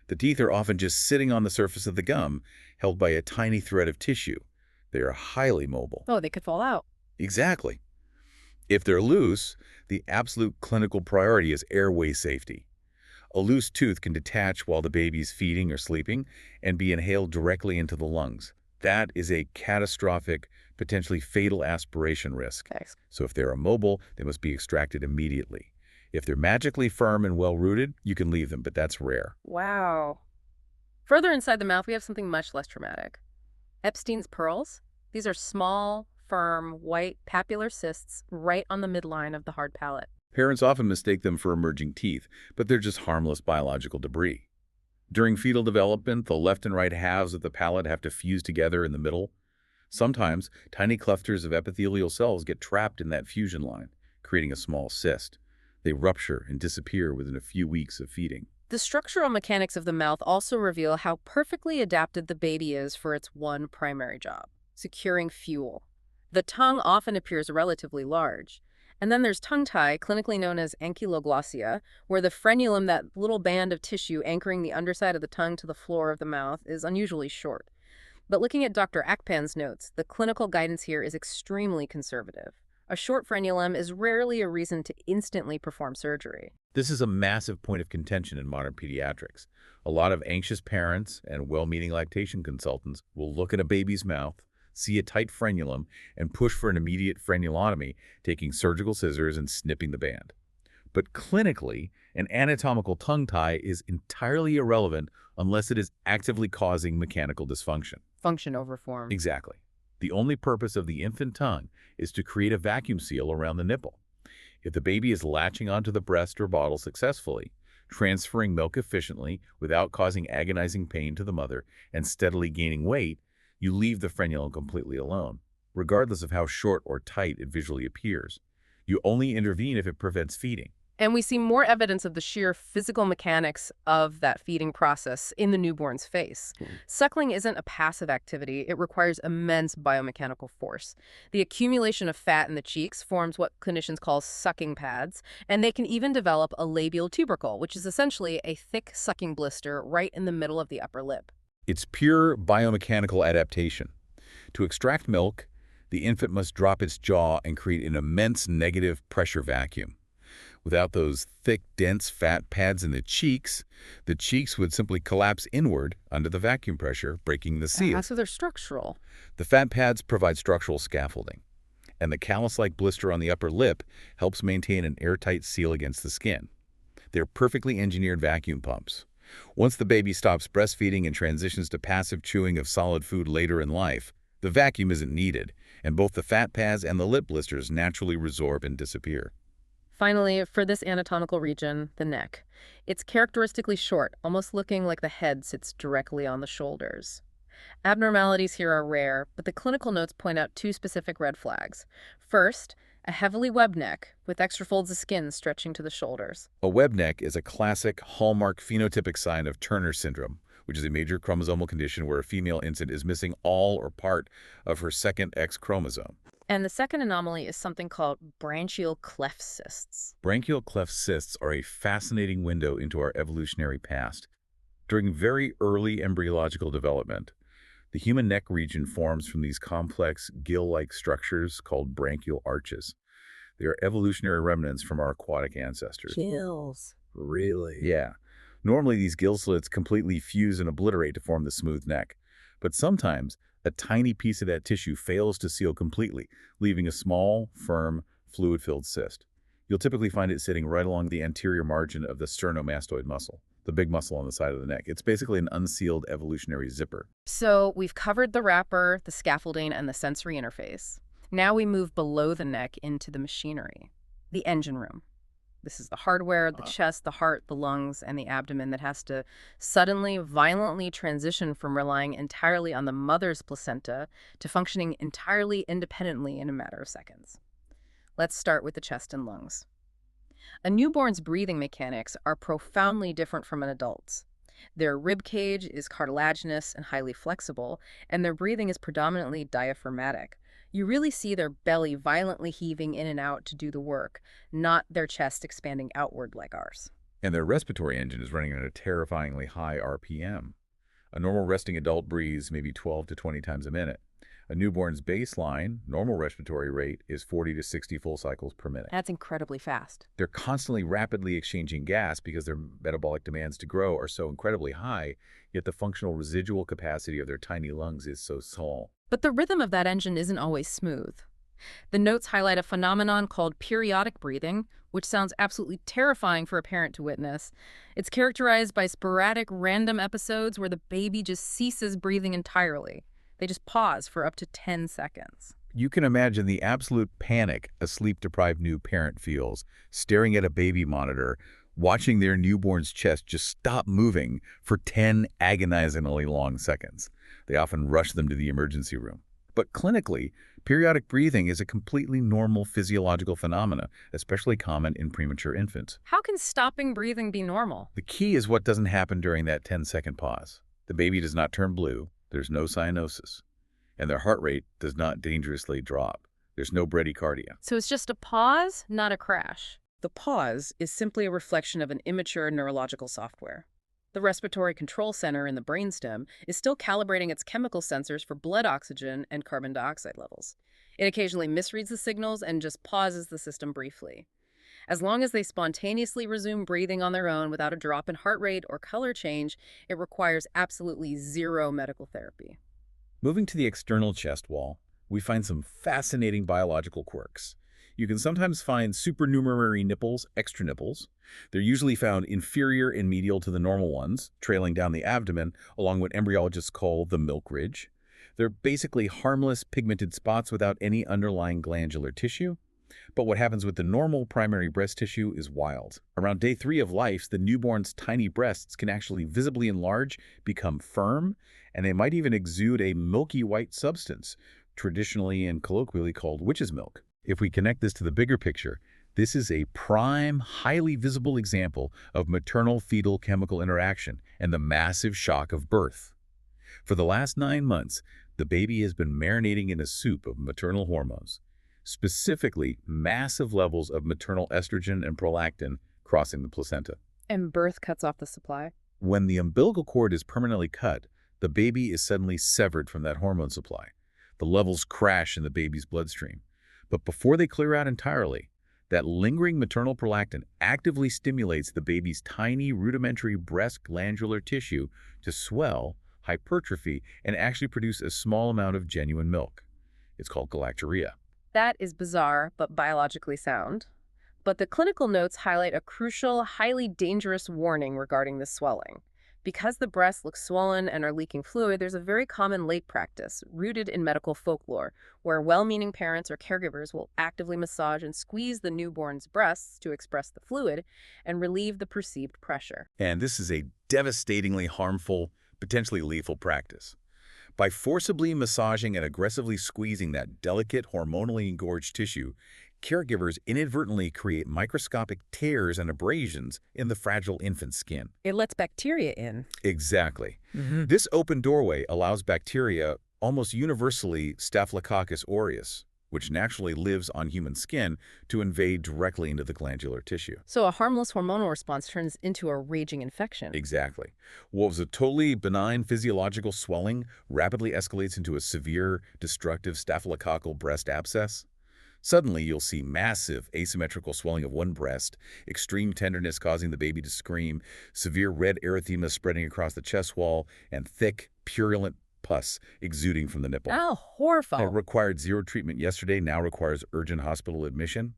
The teeth are often just sitting on the surface of the gum, held by a tiny thread of tissue. They are highly mobile. Oh, they could fall out. Exactly. If they're loose, the absolute clinical priority is airway safety. A loose tooth can detach while the baby's feeding or sleeping and be inhaled directly into the lungs. That is a catastrophic, potentially fatal aspiration risk. Thanks. So if they're immobile, they must be extracted immediately. If they're magically firm and well-rooted, you can leave them, but that's rare. Wow. Further inside the mouth, we have something much less traumatic. Epstein's pearls. These are small, firm, white papular cysts right on the midline of the hard palate. Parents often mistake them for emerging teeth, but they're just harmless biological debris. During fetal development, the left and right halves of the palate have to fuse together in the middle. Sometimes, tiny clusters of epithelial cells get trapped in that fusion line, creating a small cyst. They rupture and disappear within a few weeks of feeding. The structural mechanics of the mouth also reveal how perfectly adapted the baby is for its one primary job, securing fuel. The tongue often appears relatively large. And then there's tongue tie, clinically known as ankyloglossia, where the frenulum, that little band of tissue anchoring the underside of the tongue to the floor of the mouth, is unusually short. But looking at Dr. Akpan's notes, the clinical guidance here is extremely conservative. A short frenulum is rarely a reason to instantly perform surgery. This is a massive point of contention in modern pediatrics. A lot of anxious parents and well-meaning lactation consultants will look at a baby's mouth, see a tight frenulum, and push for an immediate frenulotomy, taking surgical scissors and snipping the band. But clinically, an anatomical tongue tie is entirely irrelevant unless it is actively causing mechanical dysfunction. Function over form. Exactly. The only purpose of the infant tongue is to create a vacuum seal around the nipple. If the baby is latching onto the breast or bottle successfully, transferring milk efficiently without causing agonizing pain to the mother, and steadily gaining weight, you leave the frenulum completely alone, regardless of how short or tight it visually appears. You only intervene if it prevents feeding. And we see more evidence of the sheer physical mechanics of that feeding process in the newborn's face. Suckling isn't a passive activity. It requires immense biomechanical force. The accumulation of fat in the cheeks forms what clinicians call sucking pads, and they can even develop a labial tubercle, which is essentially a thick sucking blister right in the middle of the upper lip. It's pure biomechanical adaptation. To extract milk, the infant must drop its jaw and create an immense negative pressure vacuum. Without those thick, dense fat pads in the cheeks would simply collapse inward under the vacuum pressure, breaking the seal. So they're structural. The fat pads provide structural scaffolding, and the callus-like blister on the upper lip helps maintain an airtight seal against the skin. They're perfectly engineered vacuum pumps. Once the baby stops breastfeeding and transitions to passive chewing of solid food later in life, the vacuum isn't needed, and both the fat pads and the lip blisters naturally resorb and disappear. Finally, for this anatomical region, the neck. It's characteristically short, almost looking like the head sits directly on the shoulders. Abnormalities here are rare, but the clinical notes point out two specific red flags. First, a heavily webbed neck with extra folds of skin stretching to the shoulders. A web neck is a classic hallmark phenotypic sign of Turner syndrome, which is a major chromosomal condition where a female infant is missing all or part of her second X chromosome. And the second anomaly is something called branchial cleft cysts. Branchial cleft cysts are a fascinating window into our evolutionary past. During very early embryological development, the human neck region forms from these complex gill-like structures called branchial arches. They are evolutionary remnants from our aquatic ancestors. Gills. Really? Yeah. Normally, these gill slits completely fuse and obliterate to form the smooth neck. But sometimes, a tiny piece of that tissue fails to seal completely, leaving a small, firm, fluid-filled cyst. You'll typically find it sitting right along the anterior margin of the sternomastoid muscle, the big muscle on the side of the neck. It's basically an unsealed evolutionary zipper. So we've covered the wrapper, the scaffolding, and the sensory interface. Now we move below the neck into the machinery, the engine room. This is the hardware, the chest, the heart, the lungs, and the abdomen that has to suddenly, violently transition from relying entirely on the mother's placenta to functioning entirely independently in a matter of seconds. Let's start with the chest and lungs. A newborn's breathing mechanics are profoundly different from an adult's. Their rib cage is cartilaginous and highly flexible, and their breathing is predominantly diaphragmatic. You really see their belly violently heaving in and out to do the work, not their chest expanding outward like ours. And their respiratory engine is running at a terrifyingly high RPM. A normal resting adult breathes maybe 12 to 20 times a minute. A newborn's baseline, normal respiratory rate is 40 to 60 full cycles per minute. That's incredibly fast. They're constantly rapidly exchanging gas because their metabolic demands to grow are so incredibly high, yet the functional residual capacity of their tiny lungs is so small. But the rhythm of that engine isn't always smooth. The notes highlight a phenomenon called periodic breathing, which sounds absolutely terrifying for a parent to witness. It's characterized by sporadic, random episodes where the baby just ceases breathing entirely. They just pause for up to 10 seconds. You can imagine the absolute panic a sleep-deprived new parent feels, staring at a baby monitor, watching their newborn's chest just stop moving for 10 agonizingly long seconds. They often rush them to the emergency room. But clinically, periodic breathing is a completely normal physiological phenomena, especially common in premature infants. How can stopping breathing be normal? The key is what doesn't happen during that 10-second pause. The baby does not turn blue, there's no cyanosis, and their heart rate does not dangerously drop. There's no bradycardia. So it's just a pause, not a crash. The pause is simply a reflection of an immature neurological software. The respiratory control center in the brainstem is still calibrating its chemical sensors for blood oxygen and carbon dioxide levels. It occasionally misreads the signals and just pauses the system briefly. As long as they spontaneously resume breathing on their own without a drop in heart rate or color change, it requires absolutely zero medical therapy. Moving to the external chest wall, we find some fascinating biological quirks. You can sometimes find supernumerary nipples, extra nipples. They're usually found inferior and medial to the normal ones, trailing down the abdomen along what embryologists call the milk ridge. They're basically harmless pigmented spots without any underlying glandular tissue. But what happens with the normal primary breast tissue is wild. Around day 3 of life, the newborn's tiny breasts can actually visibly enlarge, become firm, and they might even exude a milky white substance, traditionally and colloquially called witch's milk. If we connect this to the bigger picture, this is a prime, highly visible example of maternal-fetal chemical interaction and the massive shock of birth. For the last 9 months, the baby has been marinating in a soup of maternal hormones, specifically massive levels of maternal estrogen and prolactin crossing the placenta. And birth cuts off the supply? When the umbilical cord is permanently cut, the baby is suddenly severed from that hormone supply. The levels crash in the baby's bloodstream. But before they clear out entirely, that lingering maternal prolactin actively stimulates the baby's tiny rudimentary breast glandular tissue to swell, hypertrophy, and actually produce a small amount of genuine milk. It's called galactorrhea. That is bizarre, but biologically sound. But the clinical notes highlight a crucial, highly dangerous warning regarding the swelling. Because the breasts look swollen and are leaking fluid, there's a very common late practice, rooted in medical folklore, where well-meaning parents or caregivers will actively massage and squeeze the newborn's breasts to express the fluid and relieve the perceived pressure. And this is a devastatingly harmful, potentially lethal practice. By forcibly massaging and aggressively squeezing that delicate, hormonally engorged tissue, caregivers inadvertently create microscopic tears and abrasions in the fragile infant skin. It lets bacteria in. Exactly. This open doorway allows bacteria, almost universally Staphylococcus aureus, which naturally lives on human skin, to invade directly into the glandular tissue. So a harmless hormonal response turns into a raging infection. Exactly. What was a totally benign physiological swelling rapidly escalates into a severe, destructive staphylococcal breast abscess. Suddenly, you'll see massive asymmetrical swelling of one breast, extreme tenderness causing the baby to scream, severe red erythema spreading across the chest wall, and thick, purulent pus exuding from the nipple. Oh, horrifying. It required zero treatment yesterday, now requires urgent hospital admission,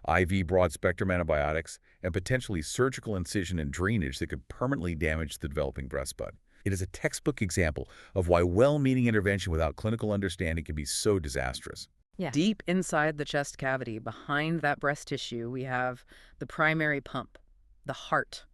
IV broad-spectrum antibiotics, and potentially surgical incision and drainage that could permanently damage the developing breast bud. It is a textbook example of why well-meaning intervention without clinical understanding can be so disastrous. Yeah. Deep inside the chest cavity, behind that breast tissue, we have the primary pump, the heart.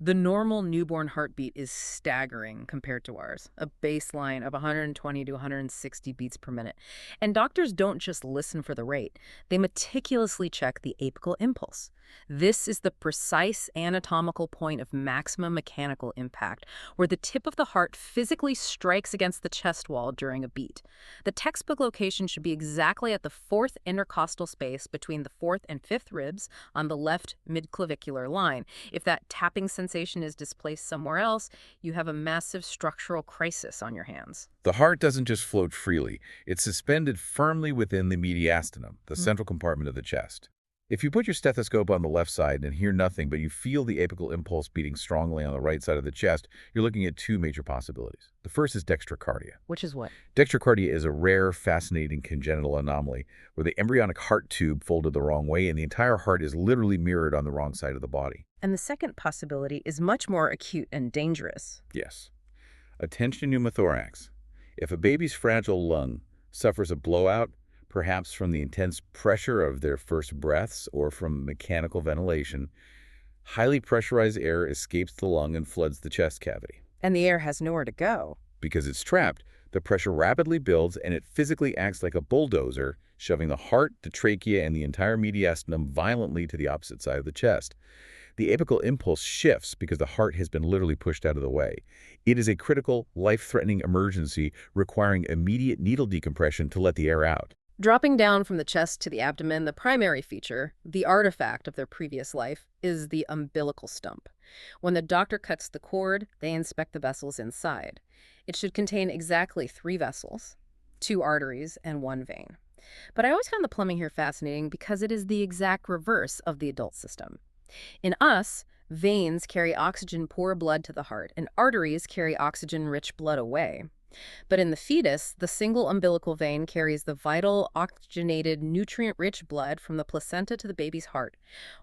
The normal newborn heartbeat is staggering compared to ours, a baseline of 120 to 160 beats per minute. And doctors don't just listen for the rate, they meticulously check the apical impulse. This is the precise anatomical point of maximum mechanical impact, where the tip of the heart physically strikes against the chest wall during a beat. The textbook location should be exactly at the fourth intercostal space between the fourth and fifth ribs on the left midclavicular line. If that tapping sensation is displaced somewhere else, you have a massive structural crisis on your hands. The heart doesn't just float freely. It's suspended firmly within the mediastinum, the Mm. central compartment of the chest. If you put your stethoscope on the left side and hear nothing, but you feel the apical impulse beating strongly on the right side of the chest, you're looking at two major possibilities. The first is dextrocardia. Which is what? Dextrocardia is a rare, fascinating congenital anomaly where the embryonic heart tube folded the wrong way and the entire heart is literally mirrored on the wrong side of the body. And the second possibility is much more acute and dangerous. Yes. A tension pneumothorax. If a baby's fragile lung suffers a blowout, perhaps from the intense pressure of their first breaths or from mechanical ventilation, highly pressurized air escapes the lung and floods the chest cavity. And the air has nowhere to go. Because it's trapped, the pressure rapidly builds and it physically acts like a bulldozer, shoving the heart, the trachea, and the entire mediastinum violently to the opposite side of the chest. The apical impulse shifts because the heart has been literally pushed out of the way. It is a critical, life-threatening emergency requiring immediate needle decompression to let the air out. Dropping down from the chest to the abdomen, the primary feature, the artifact of their previous life, is the umbilical stump. When the doctor cuts the cord, they inspect the vessels inside. It should contain exactly 3 vessels, 2 arteries, and 1 vein. But I always found the plumbing here fascinating because it is the exact reverse of the adult system. In us, veins carry oxygen-poor blood to the heart, and arteries carry oxygen-rich blood away. But in the fetus, the single umbilical vein carries the vital, oxygenated, nutrient-rich blood from the placenta to the baby's heart,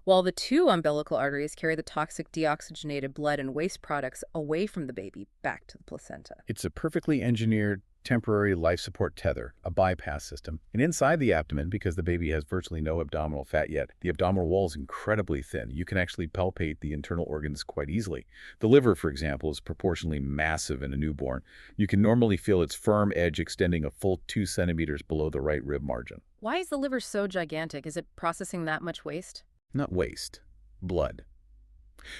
while the 2 umbilical arteries carry the toxic deoxygenated blood and waste products away from the baby back to the placenta. It's a perfectly engineered temporary life support tether, a bypass system. And inside the abdomen, because the baby has virtually no abdominal fat yet, the abdominal wall is incredibly thin. You can actually palpate the internal organs quite easily. The liver, for example, is proportionally massive in a newborn. You can normally feel its firm edge extending a full 2 centimeters below the right rib margin. Why is the liver so gigantic? Is it processing that much waste? Not waste, blood.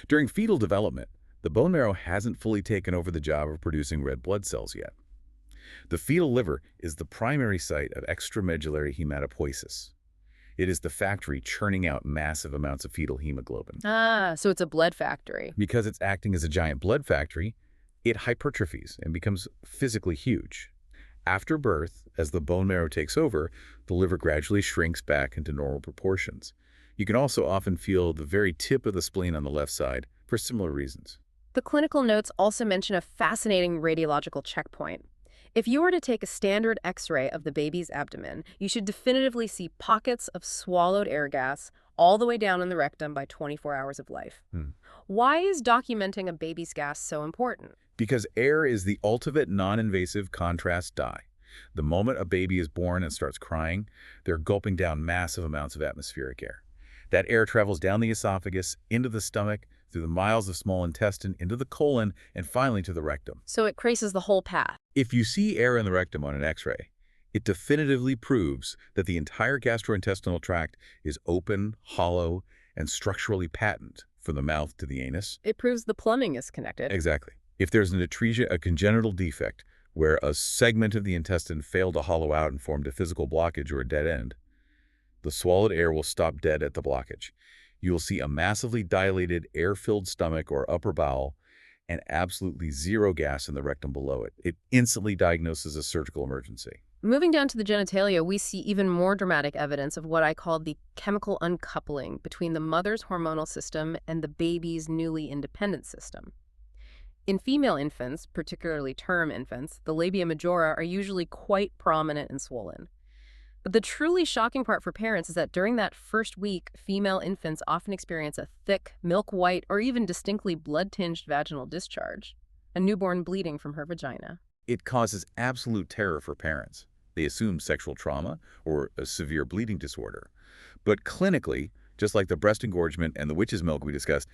During fetal development, the bone marrow hasn't fully taken over the job of producing red blood cells yet. The fetal liver is the primary site of extramedullary hematopoiesis. It is the factory churning out massive amounts of fetal hemoglobin. So it's a blood factory. Because it's acting as a giant blood factory, it hypertrophies and becomes physically huge. After birth, as the bone marrow takes over, the liver gradually shrinks back into normal proportions. You can also often feel the very tip of the spleen on the left side for similar reasons. The clinical notes also mention a fascinating radiological checkpoint. If you were to take a standard X-ray of the baby's abdomen, you should definitively see pockets of swallowed air gas all the way down in the rectum by 24 hours of life. Why is documenting a baby's gas so important? Because air is the ultimate non-invasive contrast dye. The moment a baby is born and starts crying, they're gulping down massive amounts of atmospheric air. That air travels down the esophagus, into the stomach, through the miles of small intestine, into the colon, and finally to the rectum. So it traces the whole path. If you see air in the rectum on an X-ray, it definitively proves that the entire gastrointestinal tract is open, hollow, and structurally patent from the mouth to the anus. It proves the plumbing is connected. Exactly. If there's an atresia, a congenital defect, where a segment of the intestine failed to hollow out and formed a physical blockage or a dead end, the swallowed air will stop dead at the blockage. You will see a massively dilated, air-filled stomach or upper bowel and absolutely zero gas in the rectum below it. It instantly diagnoses a surgical emergency. Moving down to the genitalia, we see even more dramatic evidence of what I call the chemical uncoupling between the mother's hormonal system and the baby's newly independent system. In female infants, particularly term infants, the labia majora are usually quite prominent and swollen. But the truly shocking part for parents is that during that first week, female infants often experience a thick, milk-white, or even distinctly blood-tinged vaginal discharge, a newborn bleeding from her vagina. It causes absolute terror for parents. They assume sexual trauma or a severe bleeding disorder. But clinically, just like the breast engorgement and the witch's milk we discussed,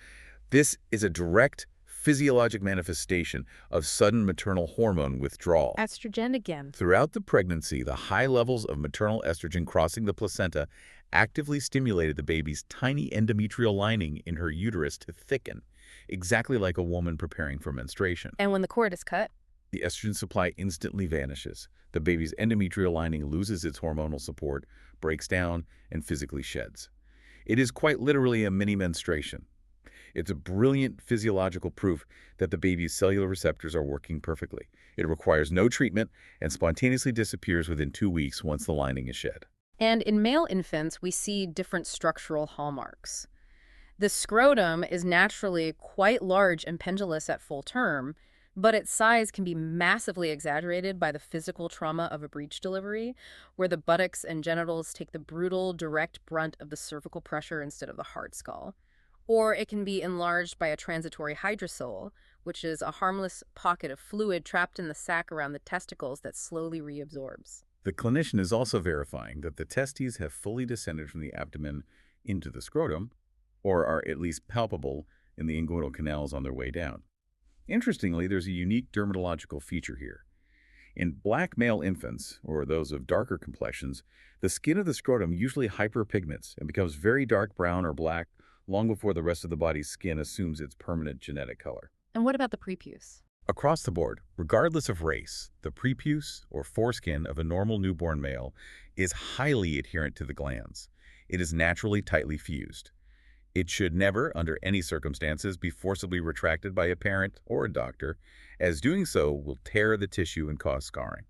This is a direct physiologic manifestation of sudden maternal hormone withdrawal. Estrogen again. Throughout the pregnancy, the high levels of maternal estrogen crossing the placenta actively stimulated the baby's tiny endometrial lining in her uterus to thicken, exactly like a woman preparing for menstruation. And when the cord is cut? The estrogen supply instantly vanishes. The baby's endometrial lining loses its hormonal support, breaks down, and physically sheds. It is quite literally a mini menstruation. It's a brilliant physiological proof that the baby's cellular receptors are working perfectly. It requires no treatment and spontaneously disappears within 2 weeks once the lining is shed. And in male infants, we see different structural hallmarks. The scrotum is naturally quite large and pendulous at full term, but its size can be massively exaggerated by the physical trauma of a breech delivery, where the buttocks and genitals take the brutal, direct brunt of the cervical pressure instead of the hard skull. Or it can be enlarged by a transitory hydrocele, which is a harmless pocket of fluid trapped in the sac around the testicles that slowly reabsorbs. The clinician is also verifying that the testes have fully descended from the abdomen into the scrotum, or are at least palpable in the inguinal canals on their way down. Interestingly, there's a unique dermatological feature here. In black male infants, or those of darker complexions, the skin of the scrotum usually hyperpigments and becomes very dark brown or black long before the rest of the body's skin assumes its permanent genetic color. And what about the prepuce? Across the board, regardless of race, the prepuce, or foreskin of a normal newborn male, is highly adherent to the glands. It is naturally tightly fused. It should never, under any circumstances, be forcibly retracted by a parent or a doctor, as doing so will tear the tissue and cause scarring.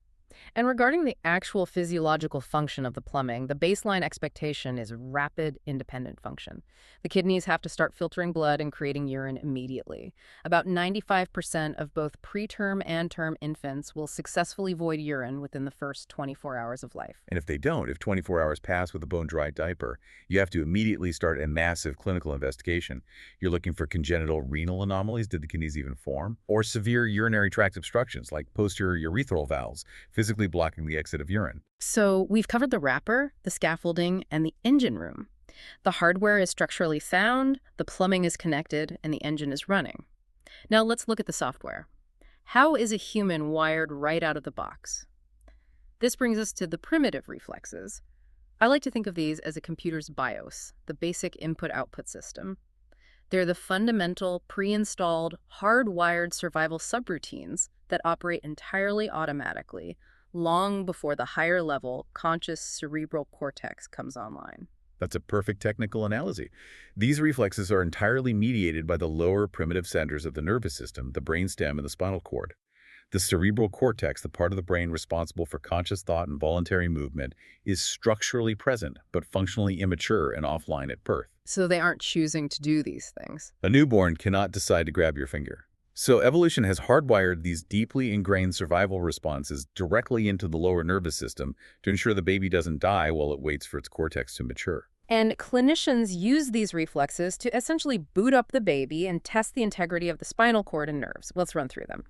And regarding the actual physiological function of the plumbing, the baseline expectation is rapid, independent function. The kidneys have to start filtering blood and creating urine immediately. About 95% of both preterm and term infants will successfully void urine within the first 24 hours of life. And if they don't, if 24 hours pass with a bone-dry diaper, you have to immediately start a massive clinical investigation. You're looking for congenital renal anomalies, did the kidneys even form? Or severe urinary tract obstructions like posterior urethral valves, physically blocking the exit of urine. So we've covered the wrapper, the scaffolding, and the engine room. The hardware is structurally sound, the plumbing is connected, and the engine is running. Now let's look at the software. How is a human wired right out of the box? This brings us to the primitive reflexes. I like to think of these as a computer's BIOS, the basic input-output system. They're the fundamental, pre-installed, hardwired survival subroutines that operate entirely automatically, long before the higher-level, conscious cerebral cortex comes online. That's a perfect technical analogy. These reflexes are entirely mediated by the lower primitive centers of the nervous system, the brainstem and the spinal cord. The cerebral cortex, the part of the brain responsible for conscious thought and voluntary movement, is structurally present but functionally immature and offline at birth. So they aren't choosing to do these things. A newborn cannot decide to grab your finger. So evolution has hardwired these deeply ingrained survival responses directly into the lower nervous system to ensure the baby doesn't die while it waits for its cortex to mature. And clinicians use these reflexes to essentially boot up the baby and test the integrity of the spinal cord and nerves. Let's run through them.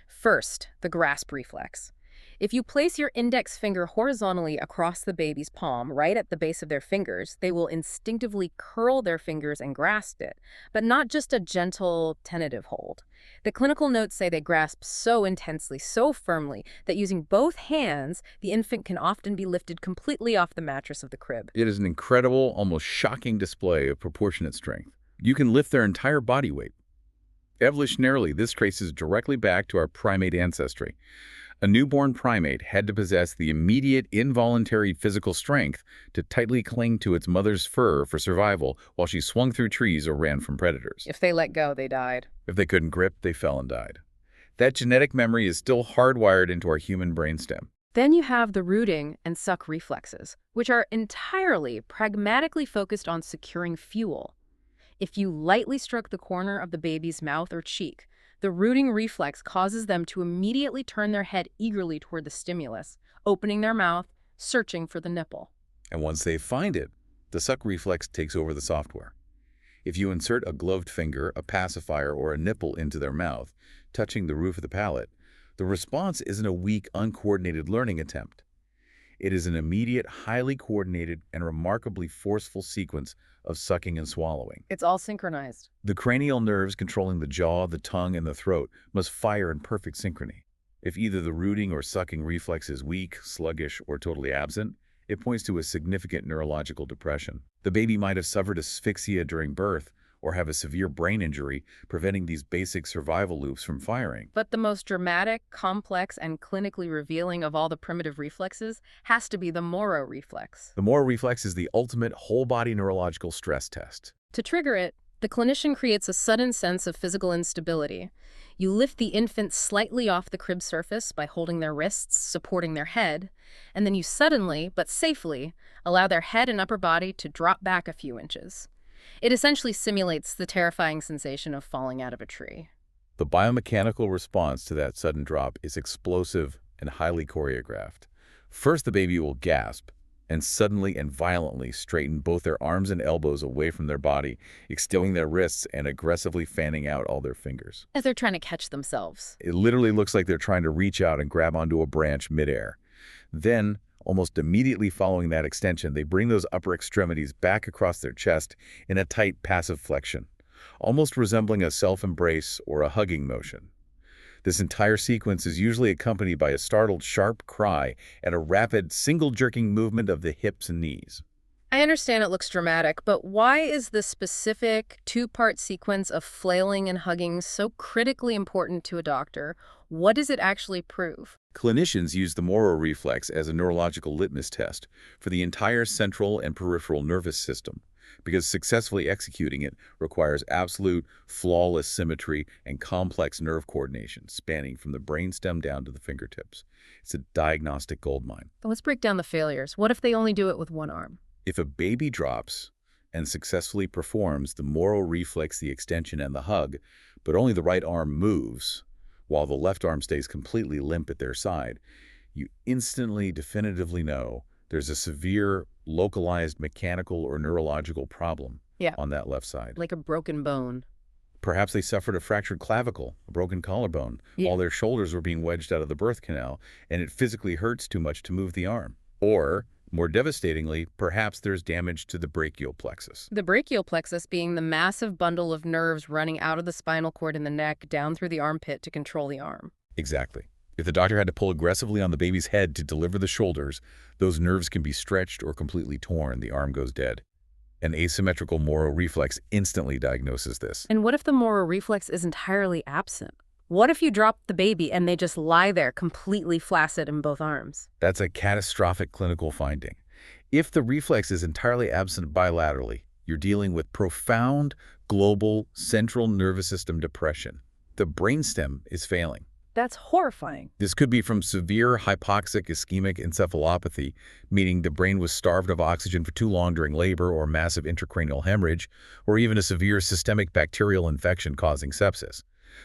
First, the grasp reflex. If you place your index finger horizontally across the baby's palm, right at the base of their fingers, they will instinctively curl their fingers and grasp it, but not just a gentle, tentative hold. The clinical notes say they grasp so intensely, so firmly, that using both hands, the infant can often be lifted completely off the mattress of the crib. It is an incredible, almost shocking display of proportionate strength. You can lift their entire body weight. Evolutionarily, this traces directly back to our primate ancestry. A newborn primate had to possess the immediate, involuntary physical strength to tightly cling to its mother's fur for survival while she swung through trees or ran from predators. If they let go, they died. If they couldn't grip, they fell and died. That genetic memory is still hardwired into our human brainstem. Then you have the rooting and suck reflexes, which are entirely pragmatically focused on securing fuel. If you lightly stroke the corner of the baby's mouth or cheek, the rooting reflex causes them to immediately turn their head eagerly toward the stimulus, opening their mouth, searching for the nipple. And once they find it, the suck reflex takes over the software. If you insert a gloved finger, a pacifier, or a nipple into their mouth, touching the roof of the palate, the response isn't a weak, uncoordinated learning attempt. It is an immediate, highly coordinated, and remarkably forceful sequence of sucking and swallowing. It's all synchronized. The cranial nerves controlling the jaw, the tongue, and the throat must fire in perfect synchrony. If either the rooting or sucking reflex is weak, sluggish, or totally absent, it points to a significant neurological depression. The baby might have suffered asphyxia during birth or have a severe brain injury, preventing these basic survival loops from firing. But the most dramatic, complex, and clinically revealing of all the primitive reflexes has to be the Moro reflex. The Moro reflex is the ultimate whole-body neurological stress test. To trigger it, the clinician creates a sudden sense of physical instability. You lift the infant slightly off the crib surface by holding their wrists, supporting their head, and then you suddenly, but safely, allow their head and upper body to drop back a few inches. It essentially simulates the terrifying sensation of falling out of a tree. The biomechanical response to that sudden drop is explosive and highly choreographed. First, the baby will gasp and suddenly and violently straighten both their arms and elbows away from their body, extending their wrists and aggressively fanning out all their fingers. As they're trying to catch themselves. It literally looks like they're trying to reach out and grab onto a branch midair. Then, almost immediately following that extension, they bring those upper extremities back across their chest in a tight passive flexion, almost resembling a self-embrace or a hugging motion. This entire sequence is usually accompanied by a startled, sharp cry and a rapid, single-jerking movement of the hips and knees. I understand it looks dramatic, but why is the specific two-part sequence of flailing and hugging so critically important to a doctor? What does it actually prove? Clinicians use the Moro reflex as a neurological litmus test for the entire central and peripheral nervous system, because successfully executing it requires absolute, flawless symmetry and complex nerve coordination spanning from the brainstem down to the fingertips. It's a diagnostic goldmine. But let's break down the failures. What if they only do it with one arm? If a baby drops and successfully performs the Moro reflex, the extension, and the hug, but only the right arm moves, while the left arm stays completely limp at their side, you instantly, definitively know there's a severe, localized mechanical or neurological problem on that left side. Like a broken bone. Perhaps they suffered a fractured clavicle, a broken collarbone, while their shoulders were being wedged out of the birth canal, and it physically hurts too much to move the arm. Or, more devastatingly, perhaps there's damage to the brachial plexus. The brachial plexus being the massive bundle of nerves running out of the spinal cord in the neck down through the armpit to control the arm. Exactly. If the doctor had to pull aggressively on the baby's head to deliver the shoulders, those nerves can be stretched or completely torn. The arm goes dead. An asymmetrical Moro reflex instantly diagnoses this. And what if the Moro reflex is entirely absent? What if you drop the baby and they just lie there completely flaccid in both arms? That's a catastrophic clinical finding. If the reflex is entirely absent bilaterally, you're dealing with profound, global, central nervous system depression. The brainstem is failing. That's horrifying. This could be from severe hypoxic ischemic encephalopathy, meaning the brain was starved of oxygen for too long during labor or massive intracranial hemorrhage, or even a severe systemic bacterial infection causing sepsis.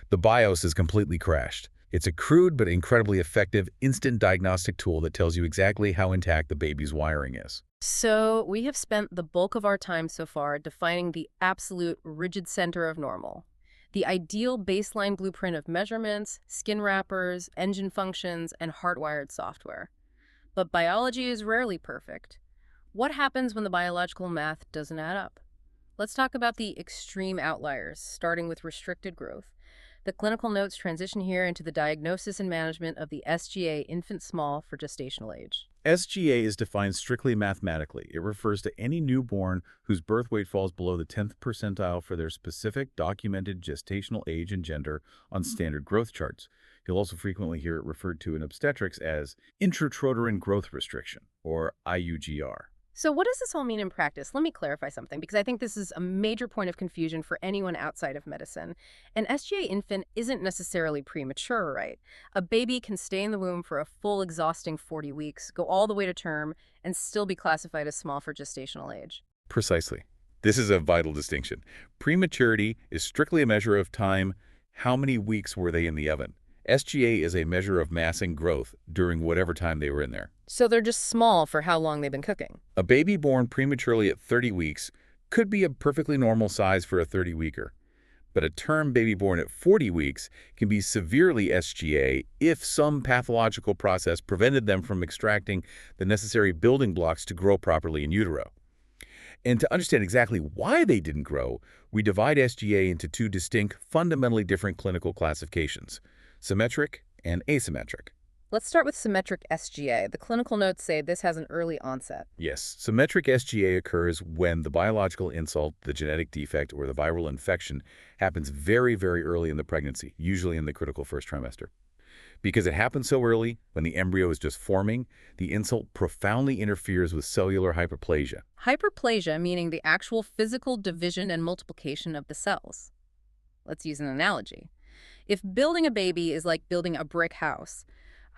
The BIOS is completely crashed. It's a crude but incredibly effective instant diagnostic tool that tells you exactly how intact the baby's wiring is. So we have spent the bulk of our time so far defining the absolute rigid center of normal. The ideal baseline blueprint of measurements, skin wrappers, engine functions, and hardwired software. But biology is rarely perfect. What happens when the biological math doesn't add up? Let's talk about the extreme outliers, starting with restricted growth. The clinical notes transition here into the diagnosis and management of the SGA infant small for gestational age. SGA is defined strictly mathematically. It refers to any newborn whose birth weight falls below the 10th percentile for their specific documented gestational age and gender on standard growth charts. You'll also frequently hear it referred to in obstetrics as intrauterine growth restriction, or IUGR. So what does this all mean in practice? Let me clarify something, because I think this is a major point of confusion for anyone outside of medicine. An SGA infant isn't necessarily premature, right? A baby can stay in the womb for a full, exhausting 40 weeks, go all the way to term, and still be classified as small for gestational age. Precisely. This is a vital distinction. Prematurity is strictly a measure of time. How many weeks were they in the oven? SGA is a measure of mass and growth during whatever time they were in there. So they're just small for how long they've been cooking. A baby born prematurely at 30 weeks could be a perfectly normal size for a 30-weeker. But a term baby born at 40 weeks can be severely SGA if some pathological process prevented them from extracting the necessary building blocks to grow properly in utero. And to understand exactly why they didn't grow, we divide SGA into two distinct, fundamentally different clinical classifications: symmetric and asymmetric. Let's start with symmetric SGA. The clinical notes say this has an early onset. Yes, symmetric SGA occurs when the biological insult, the genetic defect, or the viral infection happens very, very early in the pregnancy, usually in the critical first trimester. Because it happens so early, when the embryo is just forming, the insult profoundly interferes with cellular hyperplasia. Hyperplasia meaning the actual physical division and multiplication of the cells. Let's use an analogy. If building a baby is like building a brick house,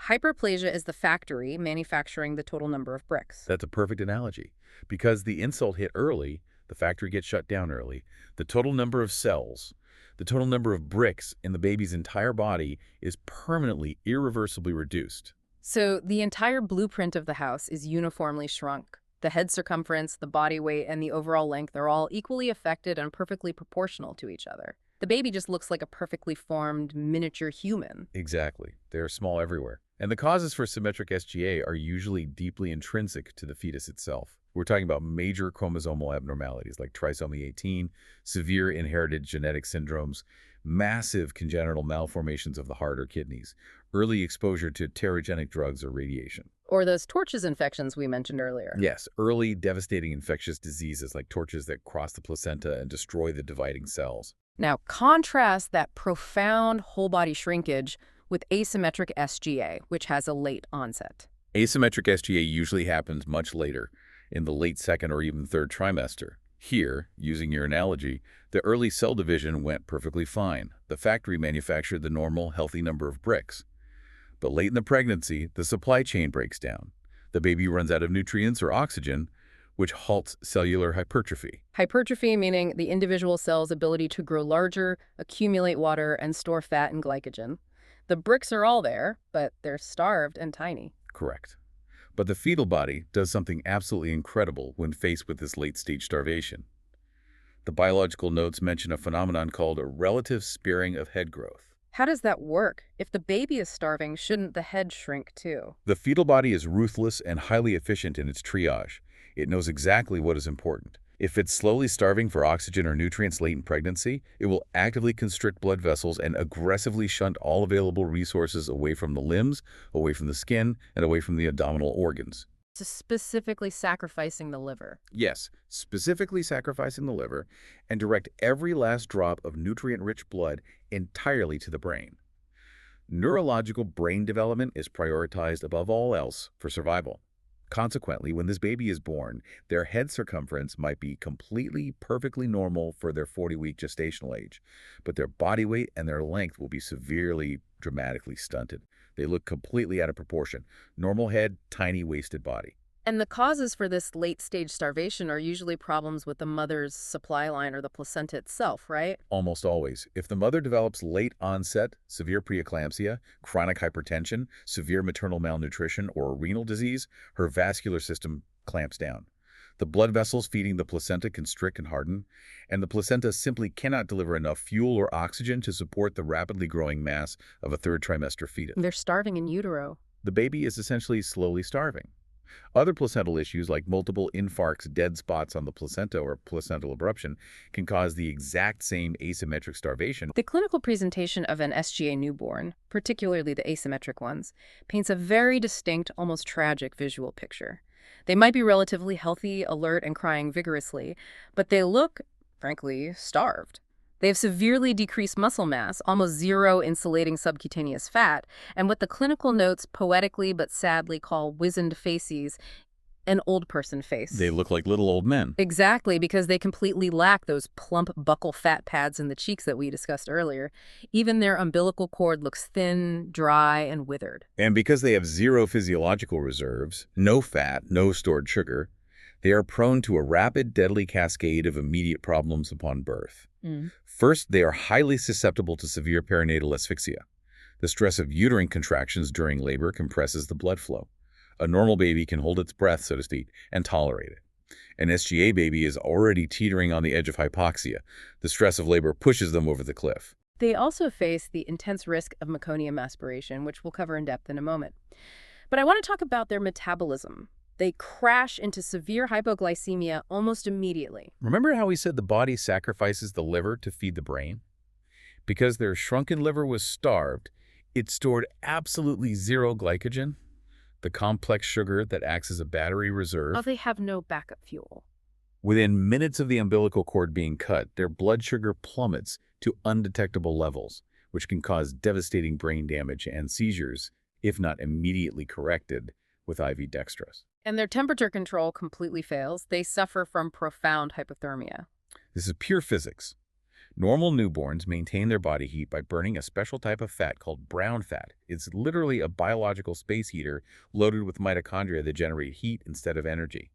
hyperplasia is the factory manufacturing the total number of bricks. That's a perfect analogy. Because the insult hit early, the factory gets shut down early, the total number of cells, the total number of bricks in the baby's entire body is permanently, irreversibly reduced. So the entire blueprint of the house is uniformly shrunk. The head circumference, the body weight, and the overall length are all equally affected and perfectly proportional to each other. The baby just looks like a perfectly formed miniature human. Exactly. They are small everywhere. And the causes for symmetric SGA are usually deeply intrinsic to the fetus itself. We're talking about major chromosomal abnormalities like trisomy 18, severe inherited genetic syndromes, massive congenital malformations of the heart or kidneys, early exposure to terrorigenic drugs or radiation. Or those torches infections we mentioned earlier. Yes, early devastating infectious diseases like torches that cross the placenta and destroy the dividing cells. Now, contrast that profound whole-body shrinkage with asymmetric SGA, which has a late onset. Asymmetric SGA usually happens much later, in the late second or even third trimester. Here, using your analogy, the early cell division went perfectly fine. The factory manufactured the normal, healthy number of bricks. But late in the pregnancy, the supply chain breaks down. The baby runs out of nutrients or oxygen, which halts cellular hypertrophy. Hypertrophy meaning the individual cell's ability to grow larger, accumulate water, and store fat and glycogen. The bricks are all there, but they're starved and tiny. Correct. But the fetal body does something absolutely incredible when faced with this late-stage starvation. The biological notes mention a phenomenon called a relative sparing of head growth. How does that work? If the baby is starving, shouldn't the head shrink too? The fetal body is ruthless and highly efficient in its triage. It knows exactly what is important. If it's slowly starving for oxygen or nutrients late in pregnancy, it will actively constrict blood vessels and aggressively shunt all available resources away from the limbs, away from the skin, and away from the abdominal organs. So specifically sacrificing the liver. Yes, specifically sacrificing the liver, and direct every last drop of nutrient-rich blood entirely to the brain. Neurological brain development is prioritized above all else for survival. Consequently, when this baby is born, their head circumference might be completely, perfectly normal for their 40-week gestational age, but their body weight and their length will be severely, dramatically stunted. They look completely out of proportion. Normal head, tiny, wasted body. And the causes for this late-stage starvation are usually problems with the mother's supply line or the placenta itself, right? Almost always. If the mother develops late onset, severe preeclampsia, chronic hypertension, severe maternal malnutrition, or renal disease, her vascular system clamps down. The blood vessels feeding the placenta constrict and harden, and the placenta simply cannot deliver enough fuel or oxygen to support the rapidly growing mass of a third trimester fetus. They're starving in utero. The baby is essentially slowly starving. Other placental issues like multiple infarcts, dead spots on the placenta, or placental abruption can cause the exact same asymmetric starvation. The clinical presentation of an SGA newborn, particularly the asymmetric ones, paints a very distinct, almost tragic visual picture. They might be relatively healthy, alert, and crying vigorously, but they look, frankly, starved. They have severely decreased muscle mass, almost zero insulating subcutaneous fat, and what the clinical notes poetically but sadly call wizened faces, an old person face. They look like little old men. Exactly, because they completely lack those plump buccal fat pads in the cheeks that we discussed earlier. Even their umbilical cord looks thin, dry, and withered. And because they have zero physiological reserves, no fat, no stored sugar, they are prone to a rapid, deadly cascade of immediate problems upon birth. First, they are highly susceptible to severe perinatal asphyxia. The stress of uterine contractions during labor compresses the blood flow. A normal baby can hold its breath, so to speak, and tolerate it. An SGA baby is already teetering on the edge of hypoxia. The stress of labor pushes them over the cliff. They also face the intense risk of meconium aspiration, which we'll cover in depth in a moment. But I want to talk about their metabolism. They crash into severe hypoglycemia almost immediately. Remember how we said the body sacrifices the liver to feed the brain? Because their shrunken liver was starved, it stored absolutely zero glycogen, the complex sugar that acts as a battery reserve. Oh, they have no backup fuel. Within minutes of the umbilical cord being cut, their blood sugar plummets to undetectable levels, which can cause devastating brain damage and seizures, if not immediately corrected with IV dextrose. And their temperature control completely fails. They suffer from profound hypothermia. This is pure physics. Normal newborns maintain their body heat by burning a special type of fat called brown fat. It's literally a biological space heater loaded with mitochondria that generate heat instead of energy.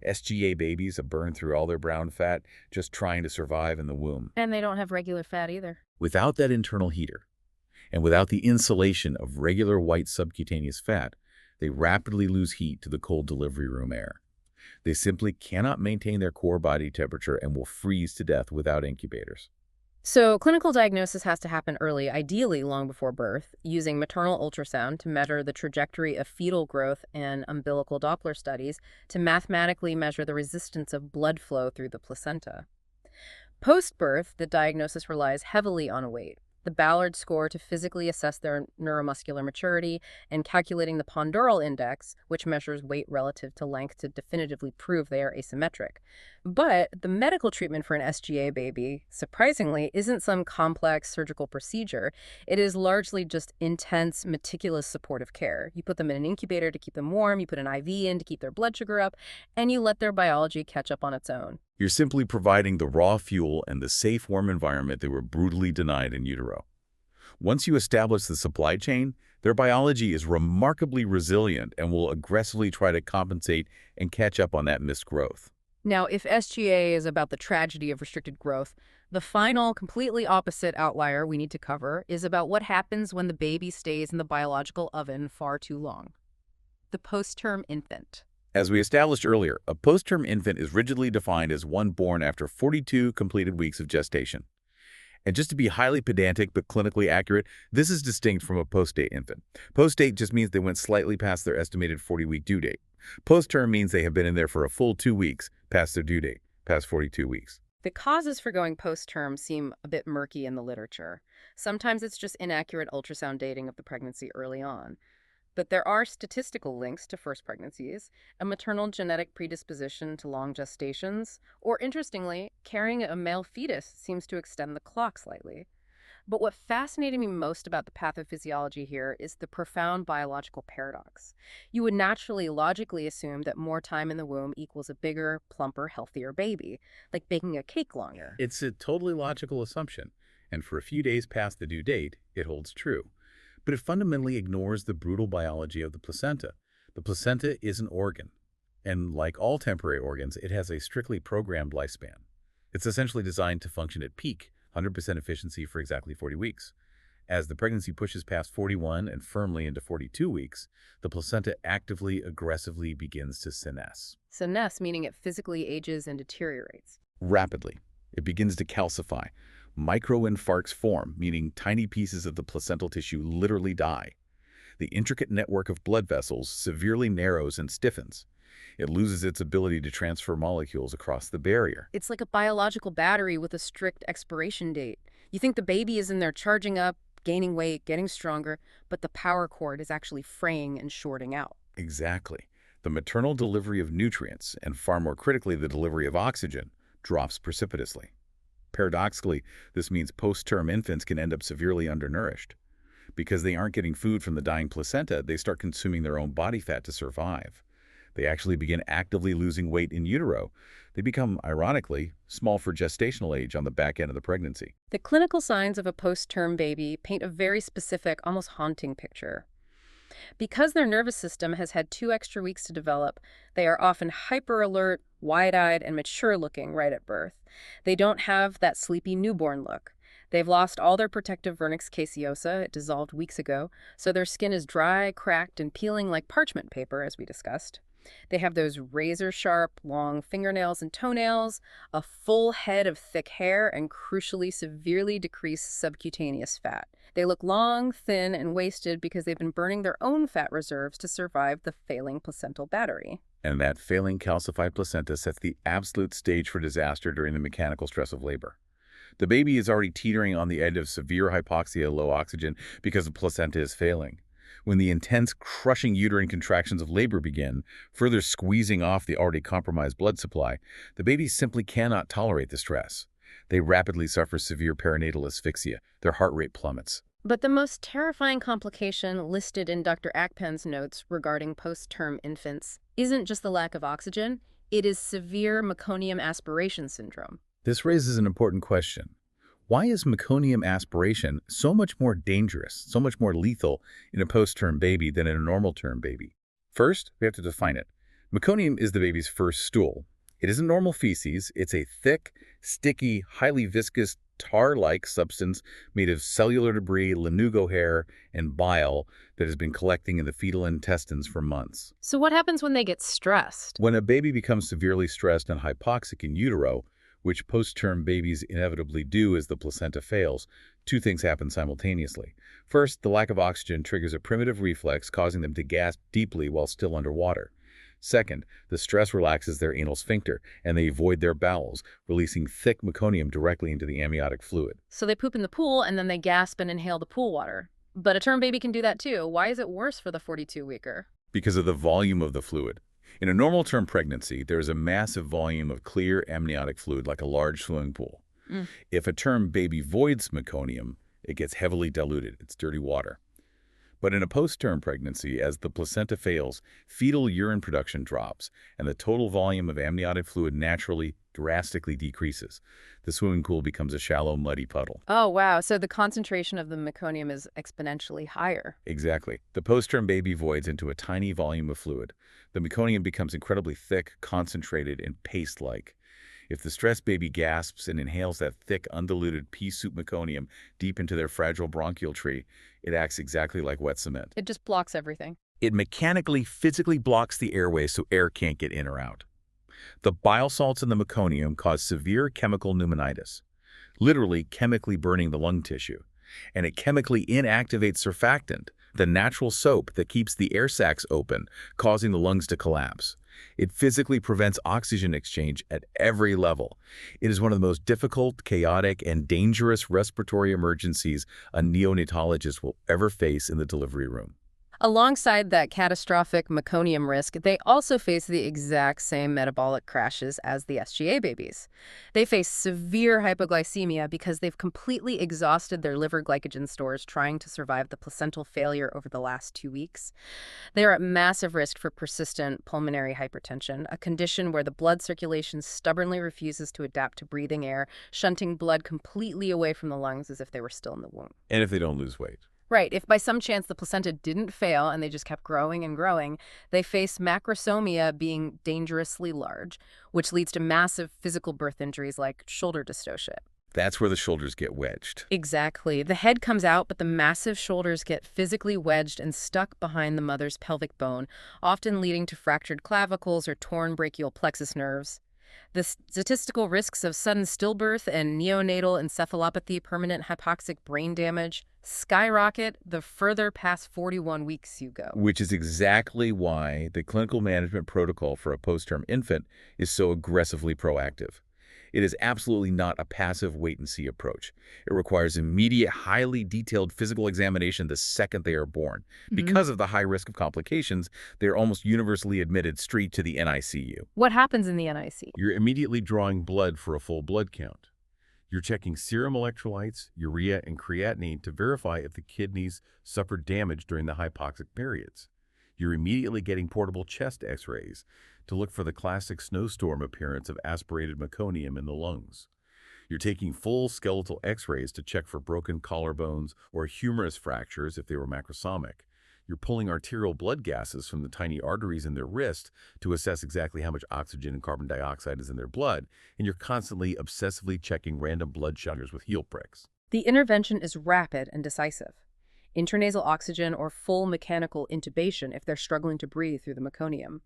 SGA babies have burned through all their brown fat just trying to survive in the womb. And they don't have regular fat either. Without that internal heater, and without the insulation of regular white subcutaneous fat, they rapidly lose heat to the cold delivery room air. They simply cannot maintain their core body temperature and will freeze to death without incubators. So clinical diagnosis has to happen early, ideally long before birth, using maternal ultrasound to measure the trajectory of fetal growth and umbilical Doppler studies to mathematically measure the resistance of blood flow through the placenta. Post-birth, the diagnosis relies heavily on weight, the Ballard score to physically assess their neuromuscular maturity, and calculating the ponderal index, which measures weight relative to length to definitively prove they are asymmetric. But the medical treatment for an SGA baby, surprisingly, isn't some complex surgical procedure. It is largely just intense, meticulous supportive care. You put them in an incubator to keep them warm, you put an IV in to keep their blood sugar up, and you let their biology catch up on its own. You're simply providing the raw fuel and the safe, warm environment they were brutally denied in utero. Once you establish the supply chain, their biology is remarkably resilient and will aggressively try to compensate and catch up on that missed growth. Now, if SGA is about the tragedy of restricted growth, the final, completely opposite outlier we need to cover is about what happens when the baby stays in the biological oven far too long. The post-term infant. As we established earlier, a post-term infant is rigidly defined as one born after 42 completed weeks of gestation. And just to be highly pedantic but clinically accurate, this is distinct from a post-date infant. Post-date just means they went slightly past their estimated 40-week due date. Post-term means they have been in there for a full 2 weeks past their due date, past 42 weeks. The causes for going post-term seem a bit murky in the literature. Sometimes it's just inaccurate ultrasound dating of the pregnancy early on. But there are statistical links to first pregnancies, a maternal genetic predisposition to long gestations, or interestingly, carrying a male fetus seems to extend the clock slightly. But what fascinated me most about the pathophysiology here is the profound biological paradox. You would naturally logically assume that more time in the womb equals a bigger, plumper, healthier baby, like baking a cake longer. It's a totally logical assumption, and for a few days past the due date, it holds true. But it fundamentally ignores the brutal biology of the placenta. The placenta is an organ, and like all temporary organs, it has a strictly programmed lifespan. It's essentially designed to function at peak, 100% efficiency for exactly 40 weeks. As the pregnancy pushes past 41 and firmly into 42 weeks, the placenta actively, aggressively begins to senesce. Senesce meaning it physically ages and deteriorates. Rapidly, it begins to calcify. Microinfarcts form, meaning tiny pieces of the placental tissue literally die. The intricate network of blood vessels severely narrows and stiffens. It loses its ability to transfer molecules across the barrier. It's like a biological battery with a strict expiration date. You think the baby is in there charging up, gaining weight, getting stronger, but the power cord is actually fraying and shorting out. Exactly. The maternal delivery of nutrients, and far more critically the delivery of oxygen, drops precipitously. Paradoxically, this means post-term infants can end up severely undernourished. Because they aren't getting food from the dying placenta, they start consuming their own body fat to survive. They actually begin actively losing weight in utero. They become, ironically, small for gestational age on the back end of the pregnancy. The clinical signs of a post-term baby paint a very specific, almost haunting picture. Because their nervous system has had 2 extra weeks to develop, they are often hyper-alert, wide-eyed, and mature-looking right at birth. They don't have that sleepy newborn look. They've lost all their protective vernix caseosa, it dissolved weeks ago, so their skin is dry, cracked, and peeling like parchment paper, as we discussed. They have those razor-sharp, long fingernails and toenails, a full head of thick hair, and crucially, severely decreased subcutaneous fat. They look long, thin, and wasted because they've been burning their own fat reserves to survive the failing placental battery. And that failing calcified placenta sets the absolute stage for disaster during the mechanical stress of labor. The baby is already teetering on the edge of severe hypoxia, low oxygen, because the placenta is failing. When the intense, crushing uterine contractions of labor begin, further squeezing off the already compromised blood supply, the baby simply cannot tolerate the stress. They rapidly suffer severe perinatal asphyxia. Their heart rate plummets. But the most terrifying complication listed in Dr. Akpen's notes regarding post-term infants isn't just the lack of oxygen, it is severe meconium aspiration syndrome. This raises an important question. Why is meconium aspiration so much more dangerous, so much more lethal in a post-term baby than in a normal-term baby? First, we have to define it. Meconium is the baby's first stool. It isn't normal feces. It's a thick, sticky, highly viscous, tar-like substance made of cellular debris, lanugo hair, and bile that has been collecting in the fetal intestines for months. So what happens when they get stressed? When a baby becomes severely stressed and hypoxic in utero, which post-term babies inevitably do as the placenta fails, two things happen simultaneously. First, the lack of oxygen triggers a primitive reflex, causing them to gasp deeply while still underwater. Second, the stress relaxes their anal sphincter, and they void their bowels, releasing thick meconium directly into the amniotic fluid. So they poop in the pool, and then they gasp and inhale the pool water. But a term baby can do that too. Why is it worse for the 42-weeker? Because of the volume of the fluid. In a normal term pregnancy, there is a massive volume of clear amniotic fluid like a large swimming pool. If a term baby voids meconium, it gets heavily diluted. It's dirty water. But in a post-term pregnancy, as the placenta fails, fetal urine production drops, and the total volume of amniotic fluid naturally, drastically decreases. The swimming pool becomes a shallow, muddy puddle. Oh, wow. So the concentration of the meconium is exponentially higher. Exactly. The post-term baby voids into a tiny volume of fluid. The meconium becomes incredibly thick, concentrated, and paste-like. If the stressed baby gasps and inhales that thick, undiluted pea soup meconium deep into their fragile bronchial tree, it acts exactly like wet cement. It just blocks everything. It mechanically, physically blocks the airway so air can't get in or out. The bile salts in the meconium cause severe chemical pneumonitis, literally chemically burning the lung tissue. And it chemically inactivates surfactant, the natural soap that keeps the air sacs open, causing the lungs to collapse. It physically prevents oxygen exchange at every level. It is one of the most difficult, chaotic, and dangerous respiratory emergencies a neonatologist will ever face in the delivery room. Alongside that catastrophic meconium risk, they also face the exact same metabolic crashes as the SGA babies. They face severe hypoglycemia because they've completely exhausted their liver glycogen stores trying to survive the placental failure over the last 2 weeks. They are at massive risk for persistent pulmonary hypertension, a condition where the blood circulation stubbornly refuses to adapt to breathing air, shunting blood completely away from the lungs as if they were still in the womb. And if they don't lose weight. Right. If by some chance the placenta didn't fail and they just kept growing and growing, they face macrosomia being dangerously large, which leads to massive physical birth injuries like shoulder dystocia. That's where the shoulders get wedged. Exactly. The head comes out, but the massive shoulders get physically wedged and stuck behind the mother's pelvic bone, often leading to fractured clavicles or torn brachial plexus nerves. The statistical risks of sudden stillbirth and neonatal encephalopathy, permanent hypoxic brain damage, skyrocket the further past 41 weeks you go. Which is exactly why the clinical management protocol for a post-term infant is so aggressively proactive. It is absolutely not a passive wait-and-see approach. It requires immediate, highly detailed physical examination the second they are born. Because of the high risk of complications, they are almost universally admitted straight to the NICU. What happens in the NICU? You're immediately drawing blood for a full blood count. You're checking serum electrolytes, urea, and creatinine to verify if the kidneys suffered damage during the hypoxic periods. You're immediately getting portable chest x-rays to look for the classic snowstorm appearance of aspirated meconium in the lungs. You're taking full skeletal x-rays to check for broken collarbones or humerus fractures if they were macrosomic. You're pulling arterial blood gases from the tiny arteries in their wrist to assess exactly how much oxygen and carbon dioxide is in their blood, and you're constantly obsessively checking random blood sugars with heel pricks. The intervention is rapid and decisive. intranasal oxygen, or full mechanical intubation if they're struggling to breathe through the meconium.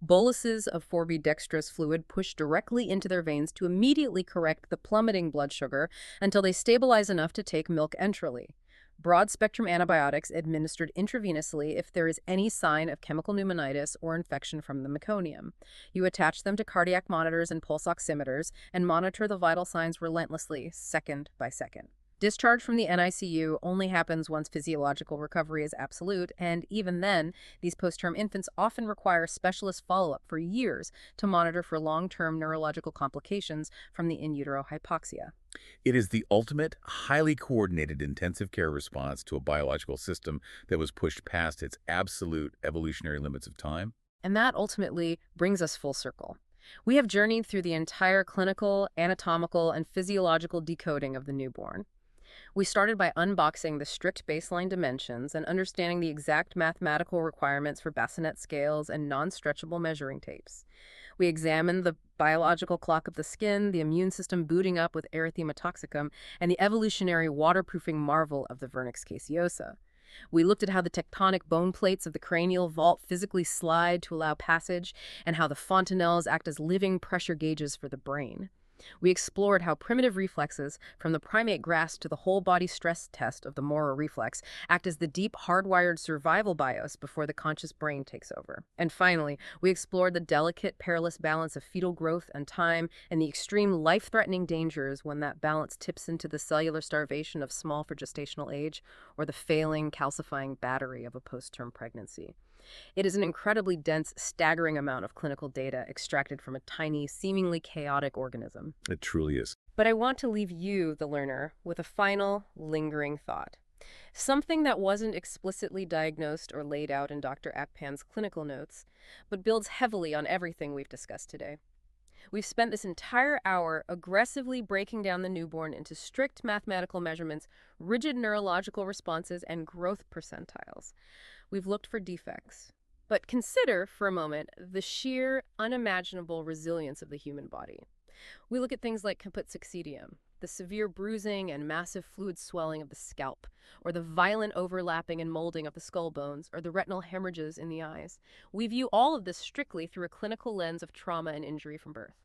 Boluses of 4B dextrose fluid push directly into their veins to immediately correct the plummeting blood sugar until they stabilize enough to take milk enterally. Broad-spectrum antibiotics administered intravenously if there is any sign of chemical pneumonitis or infection from the meconium. You attach them to cardiac monitors and pulse oximeters and monitor the vital signs relentlessly, second by second. Discharge from the NICU only happens once physiological recovery is absolute, and even then, these post-term infants often require specialist follow-up for years to monitor for long-term neurological complications from the in utero hypoxia. It is the ultimate, highly coordinated intensive care response to a biological system that was pushed past its absolute evolutionary limits of time. And that ultimately brings us full circle. We have journeyed through the entire clinical, anatomical, and physiological decoding of the newborn. We started by unboxing the strict baseline dimensions and understanding the exact mathematical requirements for bassinet scales and non-stretchable measuring tapes. We examined the biological clock of the skin, the immune system booting up with erythema toxicum, and the evolutionary waterproofing marvel of the vernix caseosa. We looked at how the tectonic bone plates of the cranial vault physically slide to allow passage, and how the fontanelles act as living pressure gauges for the brain. We explored how primitive reflexes, from the primate grasp to the whole-body stress test of the Moro reflex, act as the deep, hardwired survival BIOS before the conscious brain takes over. And finally, we explored the delicate, perilous balance of fetal growth and time, and the extreme life-threatening dangers when that balance tips into the cellular starvation of small for gestational age, or the failing, calcifying battery of a post-term pregnancy. It is an incredibly dense, staggering amount of clinical data extracted from a tiny, seemingly chaotic organism. It truly is. But I want to leave you, the learner, with a final, lingering thought. Something that wasn't explicitly diagnosed or laid out in Dr. Akpan's clinical notes, but builds heavily on everything we've discussed today. We've spent this entire hour aggressively breaking down the newborn into strict mathematical measurements, rigid neurological responses, and growth percentiles. We've looked for defects. But consider, for a moment, the sheer, unimaginable resilience of the human body. We look at things like caput succedium, the severe bruising and massive fluid swelling of the scalp, or the violent overlapping and molding of the skull bones, or the retinal hemorrhages in the eyes. We view all of this strictly through a clinical lens of trauma and injury from birth.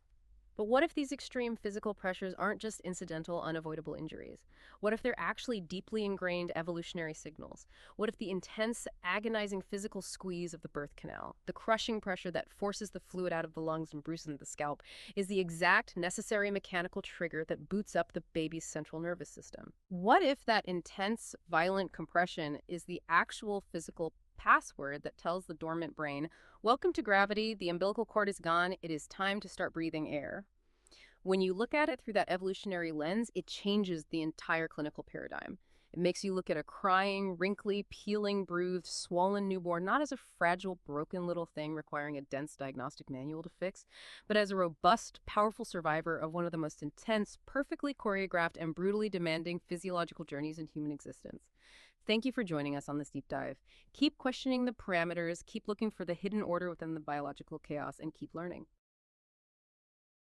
But what if these extreme physical pressures aren't just incidental, unavoidable injuries? What if they're actually deeply ingrained evolutionary signals? What if the intense, agonizing physical squeeze of the birth canal, the crushing pressure that forces the fluid out of the lungs and bruises the scalp, is the exact necessary mechanical trigger that boots up the baby's central nervous system? What if that intense, violent compression is the actual physical password that tells the dormant brain, "Welcome to gravity, the umbilical cord is gone, it is time to start breathing air"? When you look at it through that evolutionary lens, it changes the entire clinical paradigm. It makes you look at a crying, wrinkly, peeling, bruised, swollen newborn not as a fragile, broken little thing requiring a dense diagnostic manual to fix, but as a robust, powerful survivor of one of the most intense, perfectly choreographed, and brutally demanding physiological journeys in human existence. Thank you for joining us on this deep dive. Keep questioning the parameters, keep looking for the hidden order within the biological chaos, and keep learning.